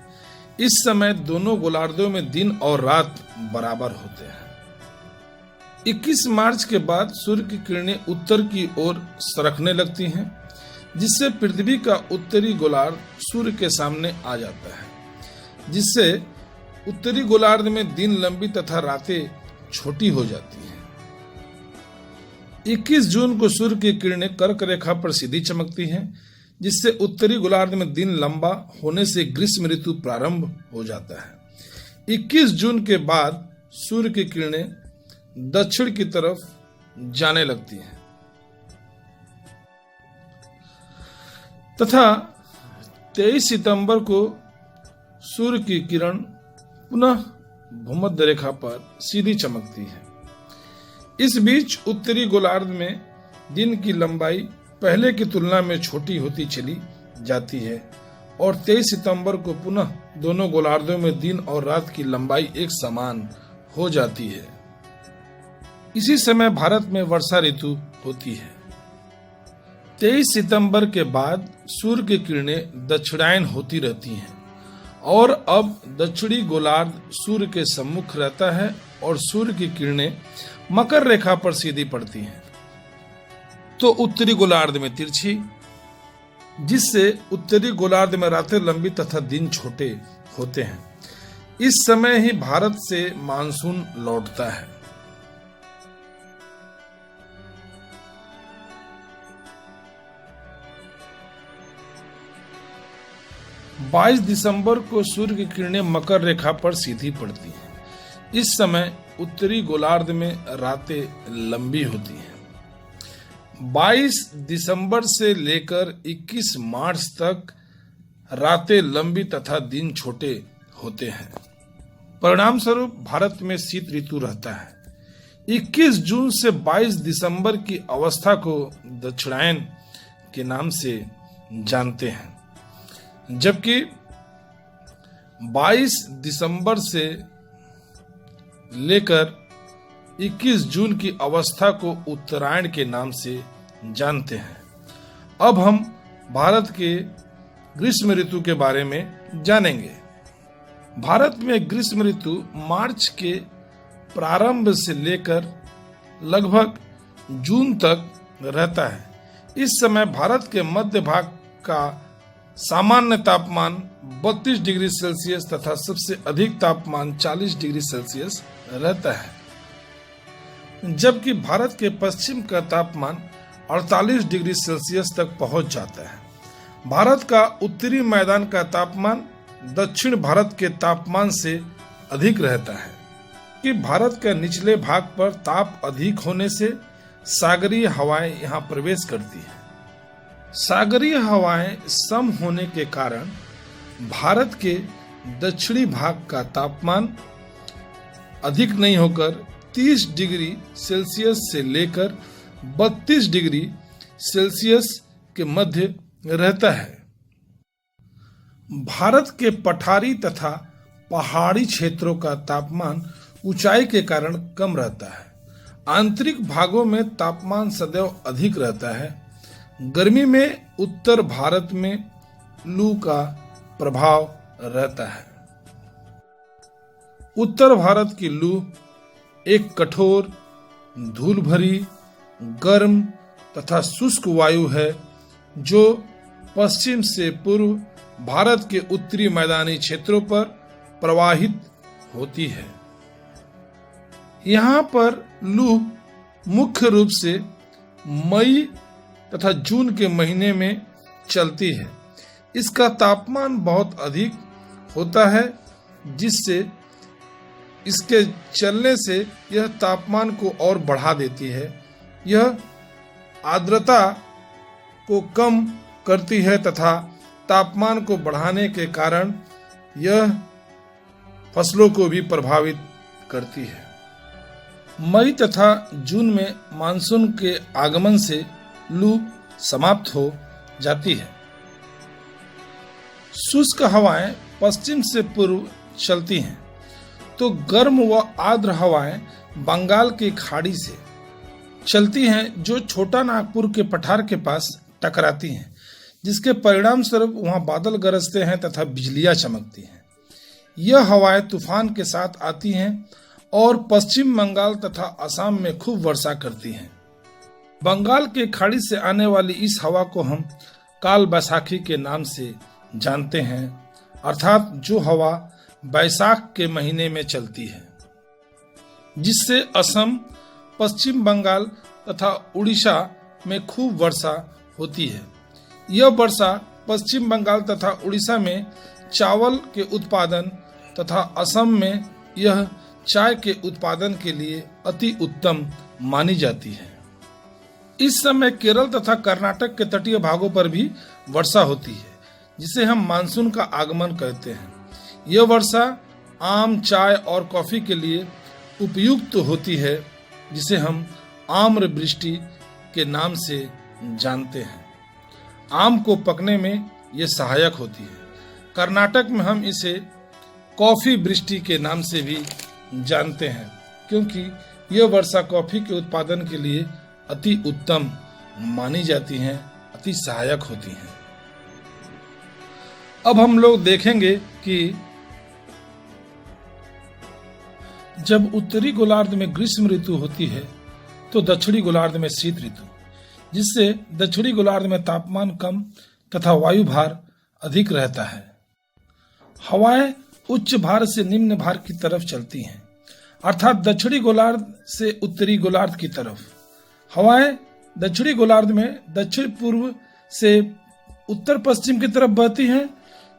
इस समय दोनों गोलार्धों में दिन और रात बराबर होते हैं। 21 मार्च के बाद सूर्य की किरणें उत्तर की ओर सरकने लगती हैं, जिससे पृथ्वी का उत्तरी गोलार्ध सूर्य के सामने आ जाता है, जिससे उत्तरी गोलार्ध में दिन लंबी तथा रातें छोटी हो जाती है। 21 जून को सूर्य की किरणें कर्क रेखा पर सीधी चमकती हैं, जिससे उत्तरी गोलार्ध में दिन लंबा होने से ग्रीष्म ऋतु प्रारंभ हो जाता है। 21 जून के बाद सूर्य की किरणें दक्षिण की तरफ जाने लगती हैं तथा 23 सितंबर को सूर्य की किरण पुनः भूमध्य रेखा पर सीधी चमकती है। इस बीच उत्तरी गोलार्ध में दिन की लंबाई पहले की तुलना में छोटी होती चली जाती है और 23 सितंबर को पुनः दोनों गोलार्धों में दिन और रात की लंबाई एक समान हो जाती है। इसी समय भारत में वर्षा ऋतु होती है। 23 सितंबर के बाद सूर्य की किरणें दक्षिणायन होती रहती हैं और अब दक्षिणी गोलार्ध सूर्य के सम्मुख रहता है और सूर्य की किरणें मकर रेखा पर सीधी पड़ती हैं तो उत्तरी गोलार्ध में तिरछी, जिससे उत्तरी गोलार्ध में रातें लंबी तथा दिन छोटे होते हैं। इस समय ही भारत से मानसून लौटता है। बाईस दिसंबर को सूर्य की किरणें मकर रेखा पर सीधी पड़ती हैं। इस समय उत्तरी गोलार्ध में रातें लंबी होती हैं। 22 दिसंबर से लेकर 21 मार्च तक रातें लंबी तथा दिन छोटे होते हैं। परिणाम स्वरूप भारत में शीत ऋतु रहता है। 21 जून से 22 दिसंबर की अवस्था को दक्षिणायन के नाम से जानते हैं, जबकि 22 दिसंबर से लेकर 21 जून की अवस्था को उत्तरायण के नाम से जानते हैं। अब हम भारत के ग्रीष्म ऋतु के बारे में जानेंगे। भारत में ग्रीष्म ऋतु मार्च के प्रारंभ से लेकर लगभग जून तक रहता है। इस समय भारत के मध्य भाग का सामान्य तापमान 32 डिग्री सेल्सियस तथा सबसे अधिक तापमान 40 डिग्री सेल्सियस रहता है, जबकि भारत के पश्चिम का तापमान 48 डिग्री सेल्सियस तक पहुंच जाता है। भारत का उत्तरी मैदान का तापमान दक्षिण भारत के तापमान से अधिक रहता है, कि भारत के निचले भाग पर ताप अधिक होने से सागरीय हवाएं यहां प्रवेश करती हैं। सागरीय हवाएं सम होने के कारण भारत के दक्षिणी भाग का तापमान अधिक नहीं होकर 30 डिग्री सेल्सियस से लेकर 32 डिग्री सेल्सियस के मध्य रहता है। भारत के पठारी तथा पहाड़ी क्षेत्रों का तापमान ऊंचाई के कारण कम रहता है। आंतरिक भागों में तापमान सदैव अधिक रहता है। गर्मी में उत्तर भारत में लू का प्रभाव रहता है। उत्तर भारत की लू एक कठोर, धूल भरी, गर्म तथा शुष्क वायु है जो पश्चिम से पूर्व भारत के उत्तरी मैदानी क्षेत्रों पर प्रवाहित होती है। यहाँ पर लू मुख्य रूप से मई तथा जून के महीने में चलती है। इसका तापमान बहुत अधिक होता है, जिससे इसके चलने से यह तापमान को और बढ़ा देती है। यह आर्द्रता को कम करती है तथा तापमान को बढ़ाने के कारण यह फसलों को भी प्रभावित करती है। मई तथा जून में मानसून के आगमन से लू समाप्त हो जाती है। शुष्क हवाएं पश्चिम से पूर्व चलती हैं, तो गर्म व आर्द्र हवाएं बंगाल की खाड़ी से चलती हैं, जो छोटा नागपुर के पठार के पास टकराती हैं, जिसके परिणाम स्वरूप वहां बादल गरजते हैं तथा बिजलियां चमकती हैं। यह हवाएं तूफान के साथ आती हैं और पश्चिम बंगाल तथा असम में खूब वर्षा करती हैं। बंगाल के खाड़ी से आने वाली इस हवा को हम काल बैसाखी के नाम से जानते हैं, अर्थात जो हवा बैसाख के महीने में चलती है, जिससे असम, पश्चिम बंगाल तथा उड़ीसा में खूब वर्षा होती है। यह वर्षा पश्चिम बंगाल तथा उड़ीसा में चावल के उत्पादन तथा असम में यह चाय के उत्पादन के लिए अति उत्तम मानी जाती है। इस समय केरल तथा कर्नाटक के तटीय भागों पर भी वर्षा होती है, जिसे हम मानसून का आगमन कहते हैं। यह वर्षा आम, चाय और कॉफी के लिए उपयुक्त होती है, जिसे हम आम्र वृष्टि के नाम से जानते हैं। आम को पकने में यह सहायक होती है। कर्नाटक में हम इसे कॉफी वृष्टि के नाम से भी जानते हैं, क्योंकि यह वर्षा कॉफी के उत्पादन के लिए अति उत्तम मानी जाती हैं, अति सहायक होती हैं। अब हम लोग देखेंगे कि जब उत्तरी गोलार्ध में ग्रीष्म ऋतु होती है तो दक्षिणी गोलार्ध में शीत ऋतु, जिससे दक्षिणी गोलार्ध में तापमान कम तथा वायु भार अधिक रहता है। हवाएं उच्च भार से निम्न भार की तरफ चलती हैं, अर्थात दक्षिणी गोलार्ध से उत्तरी गोलार्ध की तरफ। हवाएं दक्षिणी गोलार्ध में दक्षिण पूर्व से उत्तर पश्चिम की तरफ बहती हैं,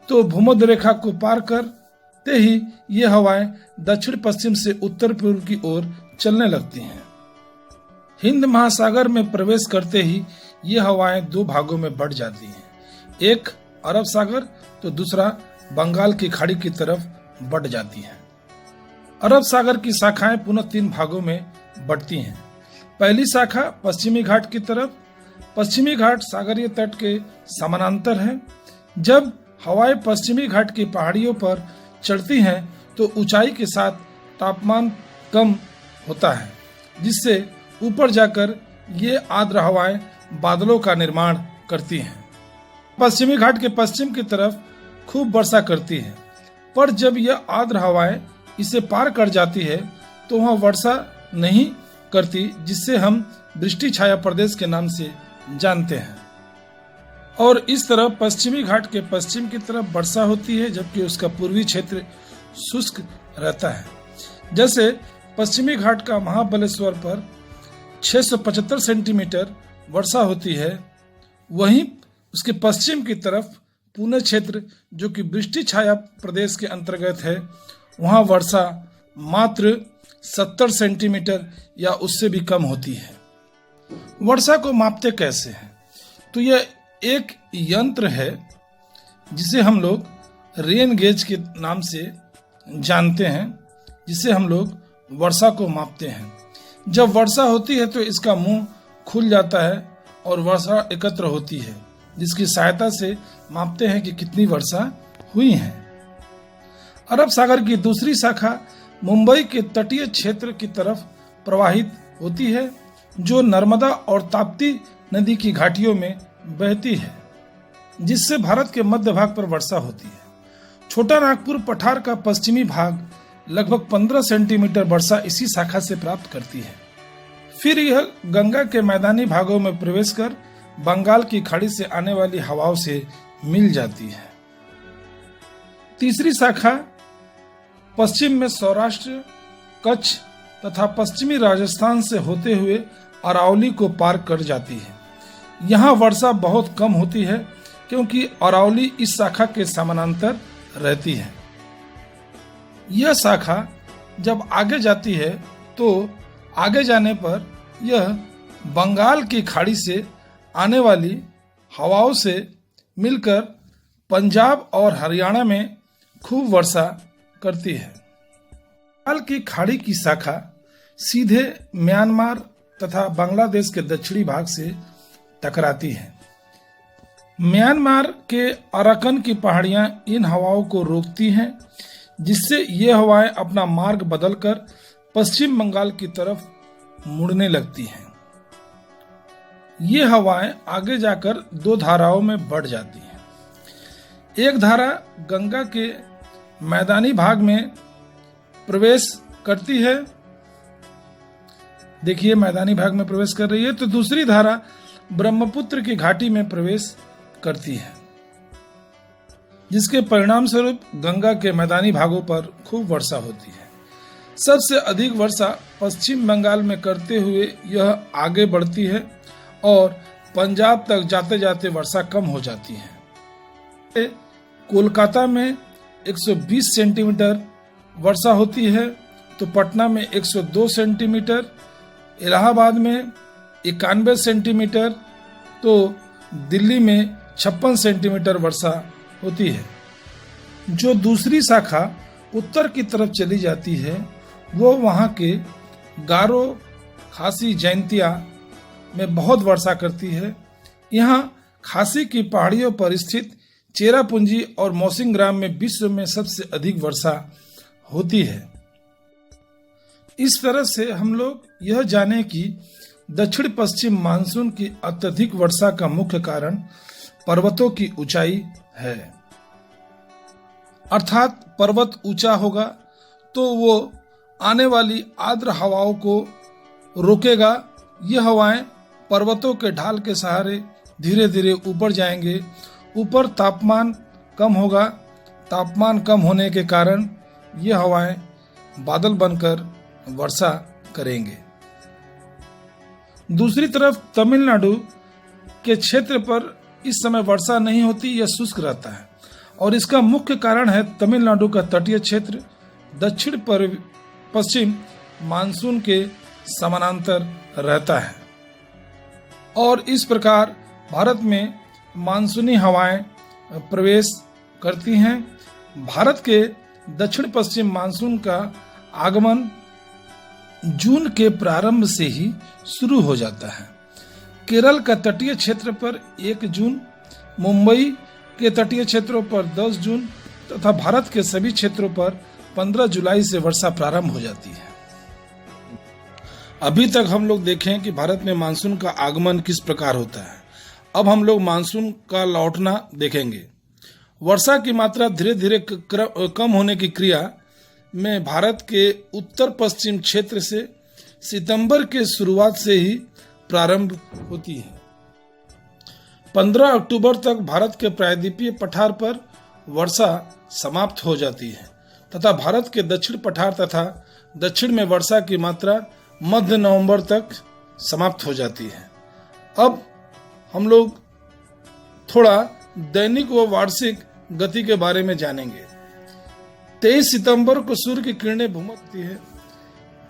तो भूमध्य रेखा को पार करते ही ये हवाएं दक्षिण पश्चिम से उत्तर पूर्व की ओर चलने लगती हैं। हिंद महासागर में प्रवेश करते ही ये हवाएं दो भागों में बढ़ जाती हैं, एक अरब सागर तो दूसरा बंगाल की खाड़ी की तरफ बढ़ जाती हैं। अरब सागर की शाखाएं पुनः तीन भागों में बढ़ती हैं। पहली शाखा पश्चिमी घाट की तरफ। पश्चिमी घाट सागरीय तट के समानांतर है। जब हवाएं पश्चिमी घाट की पहाड़ियों पर चढ़ती हैं तो ऊंचाई के साथ तापमान कम होता है, जिससे ऊपर जाकर ये आर्द्र हवाएं बादलों का निर्माण करती हैं। पश्चिमी घाट के पश्चिम की तरफ खूब वर्षा करती है, पर जब यह आर्द्र हवाएं इसे पार कर जाती है तो वह वर्षा नहीं करती, जिससे हम वृष्टि छाया प्रदेश के नाम से जानते हैं। और इस तरह पश्चिमी घाट के पश्चिम की तरफ वर्षा होती है, जबकि उसका पूर्वी क्षेत्र शुष्क रहता है। जैसे पश्चिमी घाट का महाबलेश्वर पर 675 सेंटीमीटर वर्षा होती है, वहीं उसके पश्चिम की तरफ पुणे क्षेत्र, जो कि वृष्टि छाया प्रदेश के अंतर्गत है, वहां वर्षा मात्र 70 सेंटीमीटर या उससे भी कम होती है। वर्षा को मापते कैसे हैं? तो यह एक यंत्र है जिसे हम लोग रेन गेज के नाम से जानते हैं, जिसे हम लोग वर्षा को मापते हैं। जब वर्षा होती है तो इसका मुंह खुल जाता है और वर्षा एकत्र होती है, जिसकी सहायता से मापते हैं कि कितनी वर्षा हुई है। अरब सागर की दूसरी शाखा मुंबई के तटीय क्षेत्र की तरफ प्रवाहित होती है, जो नर्मदा और ताप्ती नदी की घाटियों में बहती है, जिससे भारत के मध्य भाग पर वर्षा होती है। छोटा नागपुर पठार का पश्चिमी भाग लगभग 15 सेंटीमीटर वर्षा इसी शाखा से प्राप्त करती है। फिर यह गंगा के मैदानी भागों में प्रवेश कर बंगाल की खाड़ी से आने वाली हवाओं से मिल जाती है। तीसरी शाखा पश्चिम में सौराष्ट्र, कच्छ तथा पश्चिमी राजस्थान से होते हुए अरावली को पार कर जाती है। यहाँ वर्षा बहुत कम होती है क्योंकि अरावली इस शाखा के समानांतर रहती है। यह शाखा जब आगे जाती है तो आगे जाने पर यह बंगाल की खाड़ी से आने वाली हवाओं से मिलकर पंजाब और हरियाणा में खूब वर्षा करती है। बंगाल की खाड़ी की शाखा सीधे म्यांमार तथा बांग्लादेश के दक्षिणी भाग से टकराती है। म्यांमार के अराकन की पहाड़ियां इन हवाओं को रोकती हैं, जिससे ये हवाएं अपना मार्ग बदलकर पश्चिम बंगाल की तरफ मुड़ने लगती हैं। ये हवाएं आगे जाकर दो धाराओं में बढ़ जाती हैं। एक धारा गंगा के मैदानी भाग में प्रवेश करती है, देखिए मैदानी भाग में प्रवेश कर रही है, तो दूसरी धारा ब्रह्मपुत्र की घाटी में प्रवेश करती है, जिसके परिणाम स्वरूप गंगा के मैदानी भागों पर खूब वर्षा होती है। सबसे अधिक वर्षा पश्चिम बंगाल में करते हुए यह आगे बढ़ती है और पंजाब तक जाते जाते वर्षा कम हो जाती है। कोलकाता में 120 सेंटीमीटर वर्षा होती है, तो पटना में 102 सेंटीमीटर, इलाहाबाद में 91 सेंटीमीटर, तो दिल्ली में 56 सेंटीमीटर वर्षा होती है। जो दूसरी शाखा उत्तर की तरफ चली जाती है वो वहाँ के गारो, खासी, जैंतिया में बहुत वर्षा करती है। यहाँ खासी की पहाड़ियों पर स्थित चेरापूंजी और मौसिनराम में विश्व में सबसे अधिक वर्षा होती है। इस तरह से हम लोग यह जाने कि दक्षिण पश्चिम मानसून की अत्यधिक वर्षा का मुख्य कारण पर्वतों की ऊंचाई है। अर्थात पर्वत ऊंचा होगा तो वो आने वाली आर्द्र हवाओं को रोकेगा। ये हवाएं पर्वतों के ढाल के सहारे धीरे धीरे ऊपर जाएंगे। ऊपर तापमान कम होगा। तापमान कम होने के कारण ये हवाएं बादल बनकर वर्षा करेंगे। दूसरी तरफ तमिलनाडु के क्षेत्र पर इस समय वर्षा नहीं होती, यह शुष्क रहता है और इसका मुख्य कारण है तमिलनाडु का तटीय क्षेत्र दक्षिण पश्चिम मानसून के समानांतर रहता है और इस प्रकार भारत में मानसूनी हवाएं प्रवेश करती हैं। भारत के दक्षिण पश्चिम मानसून का आगमन जून के प्रारंभ से ही शुरू हो जाता है। केरल का तटीय क्षेत्र पर 1 जून, मुंबई के तटीय क्षेत्रों पर 10 जून तथा भारत के सभी क्षेत्रों पर 15 जुलाई से वर्षा प्रारंभ हो जाती है। अभी तक हम लोग देखें कि भारत में मानसून का आगमन किस प्रकार होता है। अब हम लोग मानसून का लौटना देखेंगे। वर्षा की मात्रा धीरे धीरे कम होने की क्रिया में भारत के उत्तर पश्चिम क्षेत्र से सितंबर के शुरुआत से ही प्रारंभ होती है। 15 अक्टूबर तक भारत के प्रायद्वीपीय पठार पर वर्षा समाप्त हो जाती है तथा भारत के दक्षिण पठार तथा दक्षिण में वर्षा की मात्रा मध्य नवंबर तक समाप्त हो जाती है। अब हम लोग थोड़ा दैनिक व वार्षिक गति के बारे में जानेंगे। 23 सितंबर को सूर्य की किरणें भूमध्य है।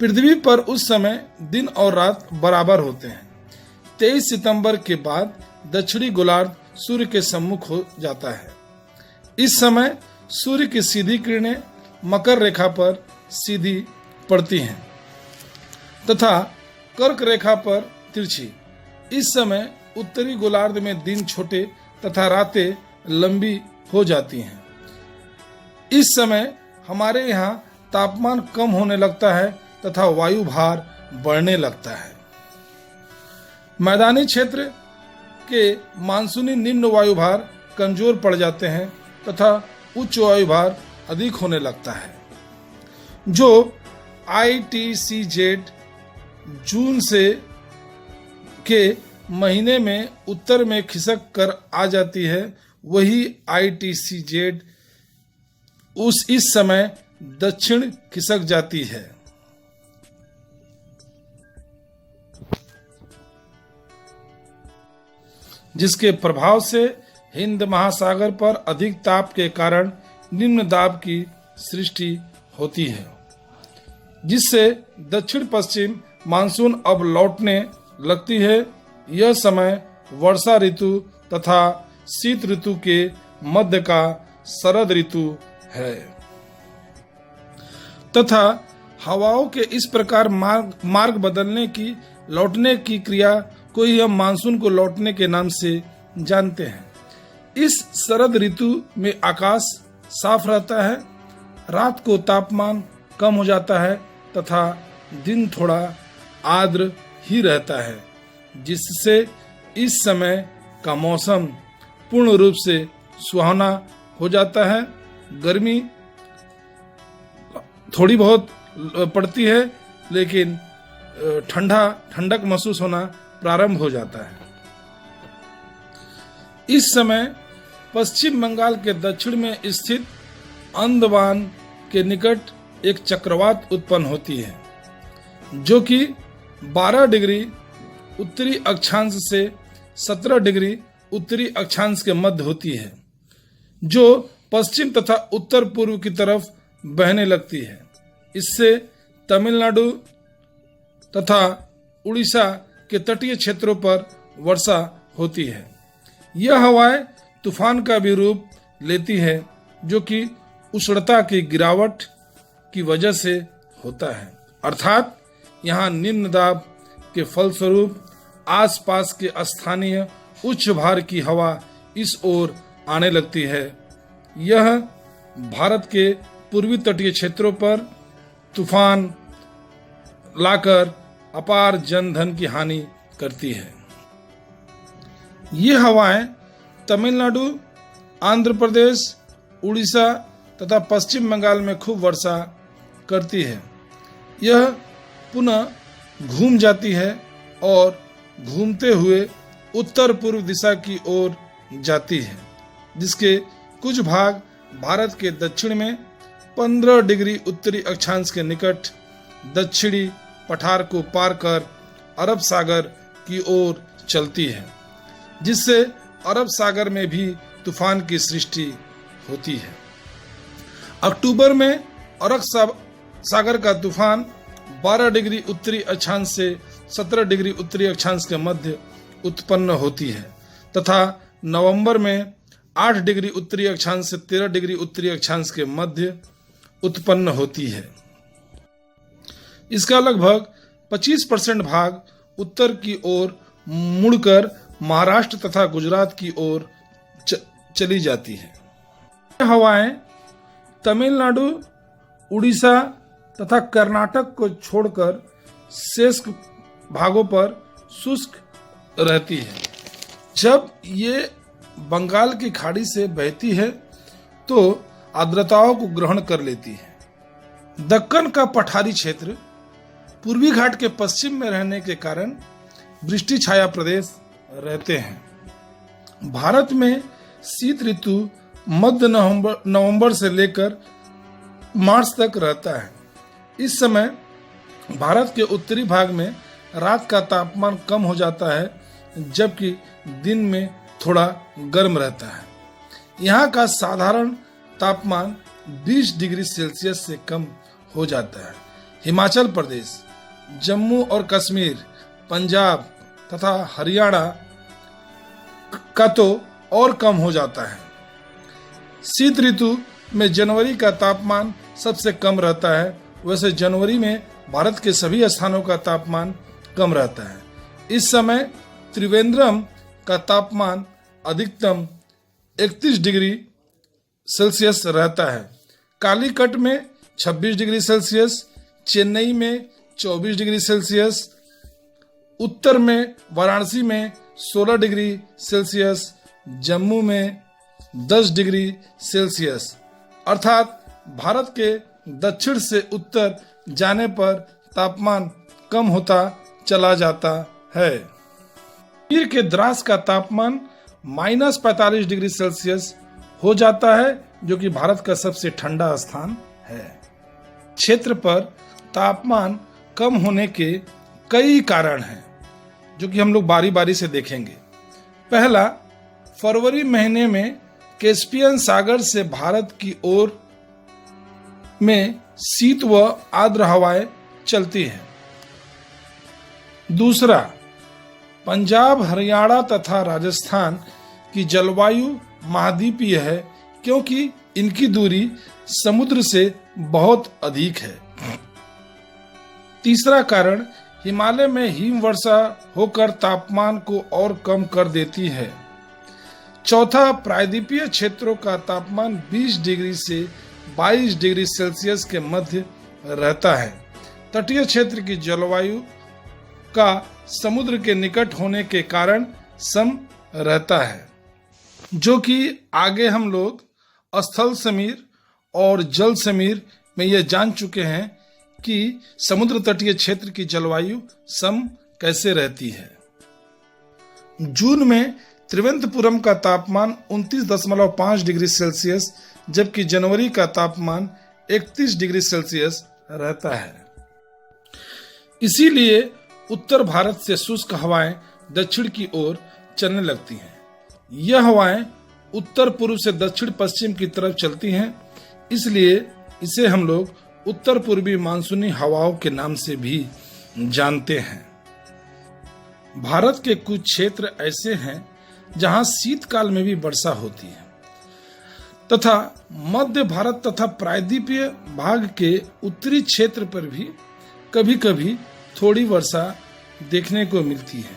पृथ्वी पर उस समय दिन और रात बराबर होते हैं। 23 सितंबर के बाद दक्षिणी गोलार्ध सूर्य के सम्मुख हो जाता है। इस समय सूर्य की सीधी किरणें मकर रेखा पर सीधी पड़ती हैं तथा कर्क रेखा पर तिरछी। इस समय उत्तरी गोलार्ध में दिन छोटे तथा रातें लंबी हो जाती हैं। इस समय हमारे यहाँ तापमान कम होने लगता है तथा वायु भार बढ़ने लगता है। मैदानी क्षेत्र के मानसूनी निम्न वायुभार कमजोर पड़ जाते हैं तथा उच्च वायुभार अधिक होने लगता है, जो ITCZ जून से के महीने में उत्तर में खिसक कर आ जाती है। वही ITCZ इस समय दक्षिण खिसक जाती है। जिसके प्रभाव से हिंद महासागर पर अधिक ताप के कारण निम्न दाब की सृष्टि होती है, जिससे दक्षिण पश्चिम मानसून अब लौटने लगती है। यह समय वर्षा ऋतु तथा शीत ऋतु के मध्य का शरद ऋतु है तथा हवाओं के इस प्रकार मार्ग बदलने की लौटने की क्रिया को ही हम मानसून को लौटने के नाम से जानते हैं। इस शरद ऋतु में आकाश साफ रहता है, रात को तापमान कम हो जाता है तथा दिन थोड़ा आर्द्र ही रहता है, जिससे इस समय का मौसम पूर्ण रूप से सुहावना हो जाता है। गर्मी थोड़ी बहुत पड़ती है, लेकिन ठंडक महसूस होना प्रारंभ हो जाता है। इस समय पश्चिम बंगाल के दक्षिण में स्थित अंडमान के निकट एक चक्रवात उत्पन्न होती है, जो कि 12 डिग्री उत्तरी अक्षांश से 17 डिग्री उत्तरी अक्षांश के मध्य होती है, जो पश्चिम तथा उत्तर पूर्व की तरफ बहने लगती है। इससे तमिलनाडु तथा उड़ीसा के तटीय क्षेत्रों पर वर्षा होती है। यह हवाएं तूफान का भी रूप लेती है, जो कि उष्णता की गिरावट की वजह से होता है, अर्थात यहाँ निम्न दाब के फलस्वरूप आसपास के स्थानीय उच्च भार की हवा इस ओर आने लगती है। यह भारत के पूर्वी तटीय क्षेत्रों पर तूफान लाकर अपार जनधन की हानि करती है। ये हवाएं तमिलनाडु, आंध्र प्रदेश, उड़ीसा तथा पश्चिम बंगाल में खूब वर्षा करती है। यह पुनः घूम जाती है और घूमते हुए उत्तर पूर्व दिशा की ओर जाती है, जिसके कुछ भाग भारत के दक्षिण में 15 डिग्री उत्तरी अक्षांश के निकट दक्षिणी पठार को पार कर अरब सागर की ओर चलती है, जिससे अरब सागर में भी तूफान की सृष्टि होती है। अक्टूबर में अरब सागर का तूफान 12 डिग्री उत्तरी अक्षांश से 17 डिग्री उत्तरी अक्षांश के मध्य उत्पन्न होती है तथा नवंबर में 8 डिग्री उत्तरी अक्षांश से 13 डिग्री उत्तरी अक्षांश के मध्य उत्पन्न होती है। इसका लगभग 25% भाग उत्तर की ओर मुड़कर महाराष्ट्र तथा गुजरात की ओर चली जाती है। हवाएं तमिलनाडु, उड़ीसा तथा कर्नाटक को छोड़कर शेष भागों पर शुष्क रहती है। जब ये बंगाल की खाड़ी से बहती है तो आर्द्रताओं को ग्रहण कर लेती है। दक्कन का पठारी क्षेत्र पूर्वी घाट के पश्चिम में रहने के कारण वृष्टि छाया प्रदेश रहते हैं। भारत में शीत ऋतु मध्य नवंबर से लेकर मार्च तक रहता है। इस समय भारत के उत्तरी भाग में रात का तापमान कम हो जाता है, जबकि दिन में थोड़ा गर्म रहता है। यहाँ का साधारण तापमान 20 डिग्री सेल्सियस से कम हो जाता है। हिमाचल प्रदेश, जम्मू और कश्मीर, पंजाब तथा हरियाणा का तो और कम हो जाता है। शीत ऋतु में जनवरी का तापमान सबसे कम रहता है। वैसे जनवरी में भारत के सभी स्थानों का तापमान कम रहता है। इस समय त्रिवेंद्रम का तापमान अधिकतम 31 डिग्री सेल्सियस रहता है। कालीकट में 26 डिग्री सेल्सियस, चेन्नई में 24 डिग्री सेल्सियस, उत्तर में वाराणसी में 16 डिग्री सेल्सियस, जम्मू में 10 डिग्री सेल्सियस। अर्थात भारत के दक्षिण से उत्तर जाने पर तापमान कम होता चला जाता है। कश्मीर के द्रास का तापमान -45 डिग्री सेल्सियस हो जाता है, जो कि भारत का सबसे ठंडा स्थान है। क्षेत्र पर तापमान कम होने के कई कारण हैं, जो कि हम लोग बारी बारी से देखेंगे। पहला, फरवरी महीने में कैस्पियन सागर से भारत की ओर में शीत व आर्द्र हवाएं चलती हैं। दूसरा, पंजाब, हरियाणा तथा राजस्थान की जलवायु महाद्वीपीय है, क्योंकि इनकी दूरी समुद्र से बहुत अधिक है। तीसरा कारण, हिमालय में हिमवर्षा होकर तापमान को और कम कर देती है। चौथा, प्रायद्वीपीय क्षेत्रों का तापमान 20 डिग्री से 22 डिग्री सेल्सियस के मध्य रहता है। तटीय क्षेत्र की जलवायु का समुद्र के निकट होने के कारण सम रहता है, जो कि आगे हम लोग स्थल समीर और जल समीर में यह जान चुके हैं कि समुद्र तटीय क्षेत्र की जलवायु सम कैसे रहती है। जून में त्रिवेंद्रपुरम का तापमान 29.5 डिग्री सेल्सियस, जबकि जनवरी का तापमान 31 डिग्री सेल्सियस रहता है। इसीलिए उत्तर भारत से शुष्क हवाएं दक्षिण की ओर चलने लगती हैं। यह हवाएं उत्तर पूर्व से दक्षिण पश्चिम की तरफ चलती हैं, इसलिए इसे हम लोग उत्तर पूर्वी मानसूनी हवाओं के नाम से भी जानते हैं। भारत के कुछ क्षेत्र ऐसे हैं जहां शीतकाल में भी वर्षा होती है, तथा मध्य भारत तथा प्रायद्वीपीय भाग के उत्तरी क्षेत्र पर भी कभी कभी थोड़ी वर्षा देखने को मिलती है।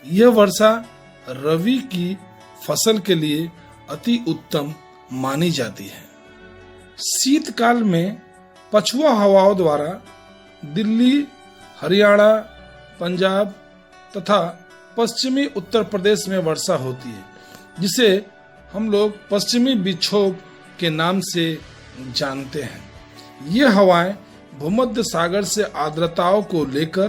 यह वर्षा रबी की फसल के लिए अति उत्तम मानी जाती है। शीतकाल में पछुआ हवाओं द्वारा दिल्ली, हरियाणा, पंजाब तथा पश्चिमी उत्तर प्रदेश में वर्षा होती है, जिसे हम लोग पश्चिमी विक्षोभ के नाम से जानते हैं। ये हवाएं भूमध्य सागर से आर्द्रताओं को लेकर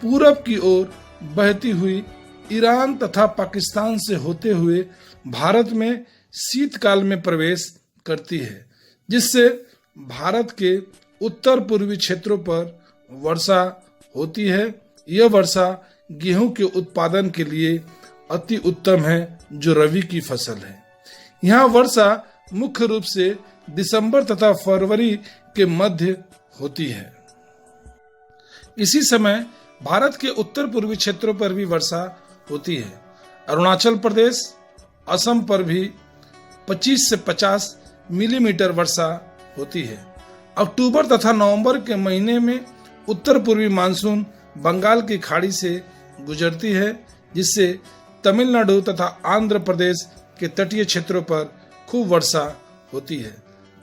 पूरब की ओर बहती हुई ईरान तथा पाकिस्तान से होते हुए भारत में शीतकाल में प्रवेश करती है, जिससे भारत के उत्तर पूर्वी क्षेत्रों पर वर्षा होती है। यह वर्षा गेहूं के उत्पादन के लिए अति उत्तम है, जो रबी की फसल है। यहाँ वर्षा मुख्य रूप से दिसंबर तथा फरवरी के मध्य होती है। इसी समय भारत के उत्तर पूर्वी क्षेत्रों पर भी वर्षा होती है। अरुणाचल प्रदेश, असम पर भी 25 से 50 मिलीमीटर वर्षा होती है। अक्टूबर तथा नवंबर के महीने में उत्तर पूर्वी मानसून बंगाल की खाड़ी से गुजरती है, जिससे तमिलनाडु तथा आंध्र प्रदेश के तटीय क्षेत्रों पर खूब वर्षा होती है।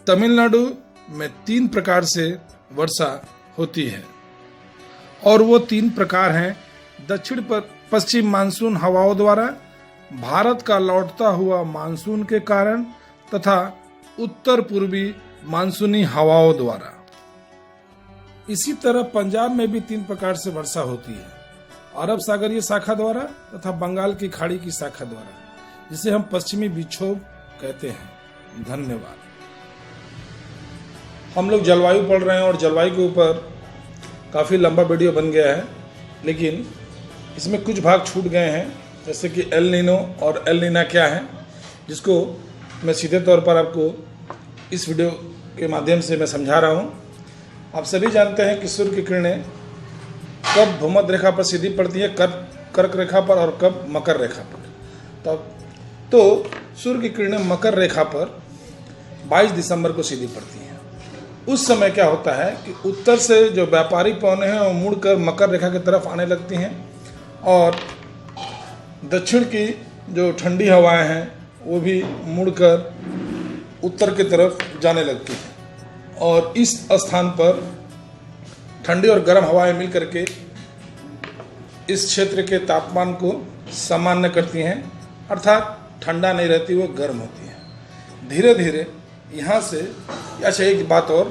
तमिलनाडु में 3 प्रकार से वर्षा होती है, और वो 3 प्रकार हैं: दक्षिण पर पश्चिम मानसून हवाओं द्वारा, भारत का लौटता हुआ मानसून के कारण तथा उत्तर पूर्वी मानसूनी हवाओं द्वारा। इसी तरह पंजाब में भी 3 प्रकार से वर्षा होती है: अरब सागरीय शाखा द्वारा तथा बंगाल की खाड़ी की शाखा द्वारा, जिसे हम पश्चिमी विक्षोभ कहते हैं। धन्यवाद। हम लोग जलवायु पढ़ रहे हैं और जलवायु के ऊपर काफ़ी लंबा वीडियो बन गया है, लेकिन इसमें कुछ भाग छूट गए हैं, जैसे कि एल नीनो और एल नीना क्या है, जिसको मैं सीधे तौर पर आपको इस वीडियो के माध्यम से मैं समझा रहा हूँ। आप सभी जानते हैं कि सूर्य की किरणें कब भूमध्य रेखा पर सीधी पड़ती है, कब कर्क रेखा पर और कब मकर रेखा पर। तो सूर्य की किरणें मकर रेखा पर 22 दिसंबर को सीधी पड़ती हैं। उस समय क्या होता है कि उत्तर से जो व्यापारी पवनें हैं वो मुड़कर मकर रेखा की तरफ आने लगती हैं, और दक्षिण की जो ठंडी हवाएं हैं वो भी मुड़कर उत्तर की तरफ जाने लगती हैं, और इस स्थान पर ठंडी और गर्म हवाएं मिल करके इस क्षेत्र के तापमान को सामान्य करती हैं, अर्थात ठंडा नहीं रहती, वो गर्म होती है। धीरे धीरे यहाँ से, अच्छा एक बात और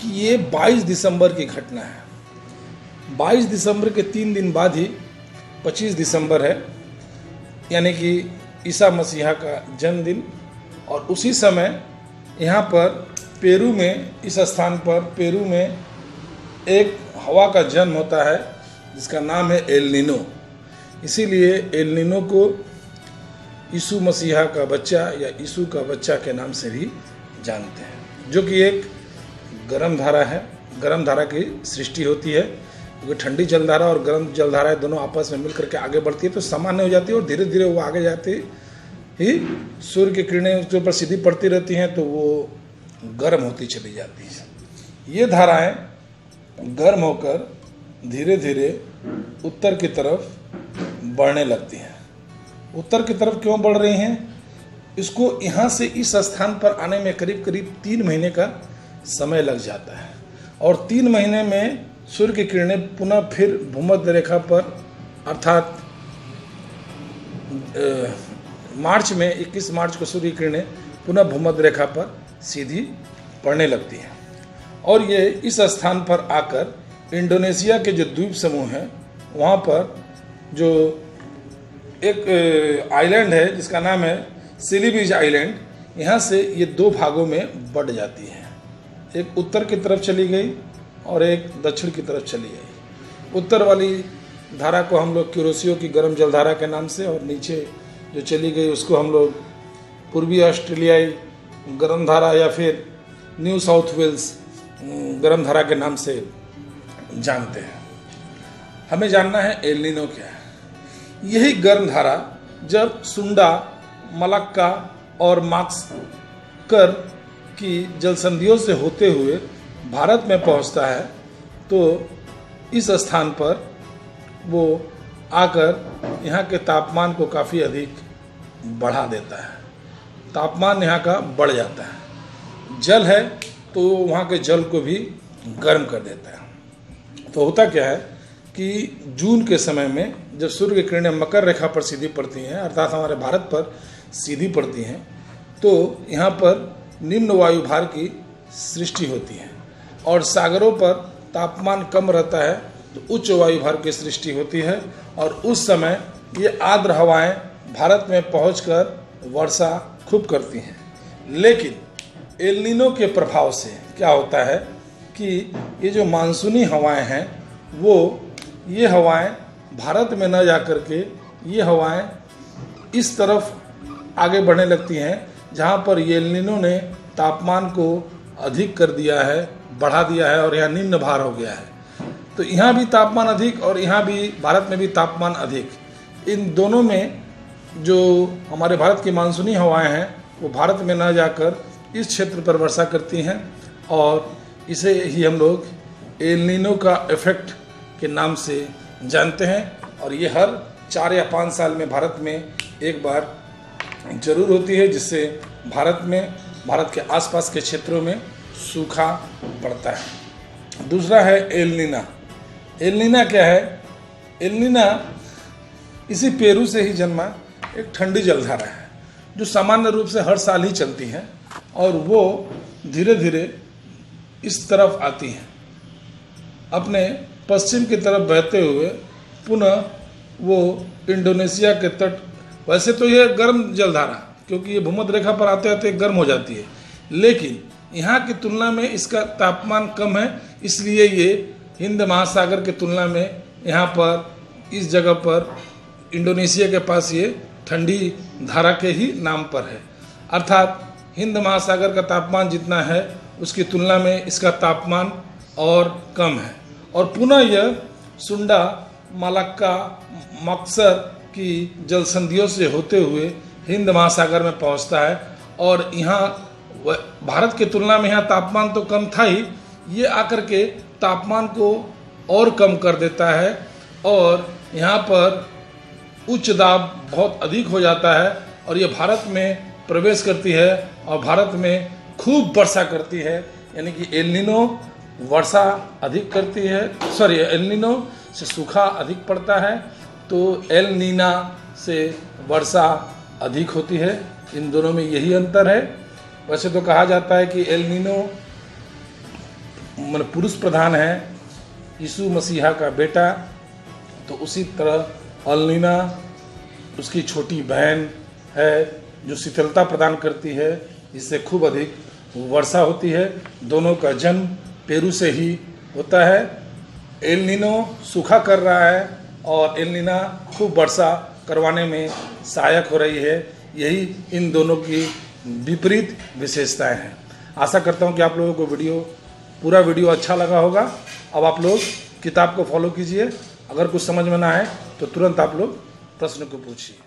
कि ये 22 दिसंबर की घटना है। 22 दिसंबर के 3 दिन बाद ही 25 दिसंबर है, यानी कि ईसा मसीहा का जन्मदिन। और उसी समय यहाँ पर पेरू में, इस स्थान पर पेरू में एक हवा का जन्म होता है जिसका नाम है एल नीनो। इसीलिए एल नीनो को यीशु मसीहा का बच्चा या यीशु का बच्चा के नाम से भी जानते हैं, जो कि एक गर्म धारा है। गर्म धारा की सृष्टि होती है, क्योंकि ठंडी जलधारा और गर्म जलधारा दोनों आपस में मिलकर के आगे बढ़ती है तो सामान्य हो जाती है, और धीरे धीरे वो आगे जाती ही सूर्य की किरणें उसके ऊपर सीधी पड़ती रहती हैं तो वो गर्म होती चली जाती है। ये धाराएं गर्म होकर धीरे धीरे उत्तर की तरफ बढ़ने लगती हैं। उत्तर की तरफ क्यों बढ़ रही हैं? इसको यहाँ से इस स्थान पर आने में करीब करीब 3 महीने का समय लग जाता है, और 3 महीने में सूर्य की किरणें पुनः फिर भूमध्य रेखा पर, अर्थात मार्च में 21 मार्च को सूर्य की किरणें पुनः भूमध्य रेखा पर सीधी पड़ने लगती हैं। और ये इस स्थान पर आकर इंडोनेशिया के जो द्वीप समूह हैं वहाँ पर जो एक आइलैंड है जिसका नाम है सिलीबीज आइलैंड, यहाँ से ये 2 भागों में बढ़ जाती है। एक उत्तर की तरफ चली गई और एक दक्षिण की तरफ चली गई। उत्तर वाली धारा को हम लोग क्यूरोसियो की गर्म जलधारा के नाम से, और नीचे जो चली गई उसको हम लोग पूर्वी ऑस्ट्रेलियाई गर्म धारा या फिर न्यू साउथ वेल्स गर्म धारा के नाम से जानते हैं। हमें जानना है एल नीनो क्या है। यही गर्म धारा जब सुंडा, मलक्का और माक्सकर की जलसंधियों से होते हुए भारत में पहुंचता है तो इस स्थान पर वो आकर यहाँ के तापमान को काफ़ी अधिक बढ़ा देता है। तापमान यहाँ का बढ़ जाता है। जल है तो वहाँ के जल को भी गर्म कर देता है। तो होता क्या है कि जून के समय में जब सूर्य की किरणें मकर रेखा पर सीधी पड़ती हैं, अर्थात हमारे भारत पर सीधी पड़ती हैं, तो यहाँ पर निम्न वायु भार की सृष्टि होती है, और सागरों पर तापमान कम रहता है तो उच्च वायु भार की सृष्टि होती है, और उस समय ये आर्द्र हवाएं भारत में पहुंचकर वर्षा खूब करती हैं। लेकिन एल नीनो के प्रभाव से क्या होता है कि ये जो मानसूनी हवाएं हैं वो ये हवाएं भारत में न जाकर के ये हवाएं इस तरफ आगे बढ़ने लगती हैं जहाँ पर एल नीनो ने तापमान को अधिक कर दिया है, बढ़ा दिया है, और यहाँ निम्न भार हो गया है। तो यहाँ भी तापमान अधिक और यहाँ भी भारत में भी तापमान अधिक। इन दोनों में जो हमारे भारत की मानसूनी हवाएं हैं वो भारत में न जाकर इस क्षेत्र पर वर्षा करती हैं, और इसे ही हम लोग एल नीनो का इफेक्ट के नाम से जानते हैं। और ये हर 4 या 5 साल में भारत में एक बार जरूर होती है, जिससे भारत के आसपास के क्षेत्रों में सूखा पड़ता है। दूसरा है एल नीना। एल नीना क्या है? एल नीना इसी पेरू से ही जन्मा एक ठंडी जलधारा है जो सामान्य रूप से हर साल ही चलती है, और वो धीरे धीरे इस तरफ आती है, अपने पश्चिम की तरफ बहते हुए पुनः वो इंडोनेशिया के तट। वैसे तो ये गर्म जलधारा, क्योंकि ये भूमध्य रेखा पर आते आते गर्म हो जाती है, लेकिन यहाँ की तुलना में इसका तापमान कम है, इसलिए ये हिंद महासागर की तुलना में यहाँ पर इस जगह पर इंडोनेशिया के पास ये ठंडी धारा के ही नाम पर है। अर्थात हिंद महासागर का तापमान जितना है उसकी तुलना में इसका तापमान और कम है, और पुनः यह सुंडा, मलक्का, मक्सर की जलसंधियों से होते हुए हिंद महासागर में पहुंचता है। और यहाँ भारत की तुलना में यहाँ तापमान तो कम था ही, ये आकर के तापमान को और कम कर देता है, और यहाँ पर उच्च दाब बहुत अधिक हो जाता है, और ये भारत में प्रवेश करती है और भारत में खूब वर्षा करती है। यानी कि एल नीनो वर्षा अधिक करती है, एल नीनो से सूखा अधिक पड़ता है, तो एल नीना से वर्षा अधिक होती है। इन दोनों में यही अंतर है। वैसे तो कहा जाता है कि एल नीनो पुरुष प्रधान है, यीशु मसीहा का बेटा, तो उसी तरह एल नीना उसकी छोटी बहन है जो शीतलता प्रदान करती है, जिससे खूब अधिक वर्षा होती है। दोनों का जन्म पेरू से ही होता है। एल नीनो सूखा कर रहा है और एल नीना खूब वर्षा करवाने में सहायक हो रही है। यही इन दोनों की विपरीत विशेषताएं हैं। आशा करता हूं कि आप लोगों को पूरा वीडियो अच्छा लगा होगा। अब आप लोग किताब को फॉलो कीजिए। अगर कुछ समझ में ना आए तो तुरंत आप लोग प्रश्न को पूछिए।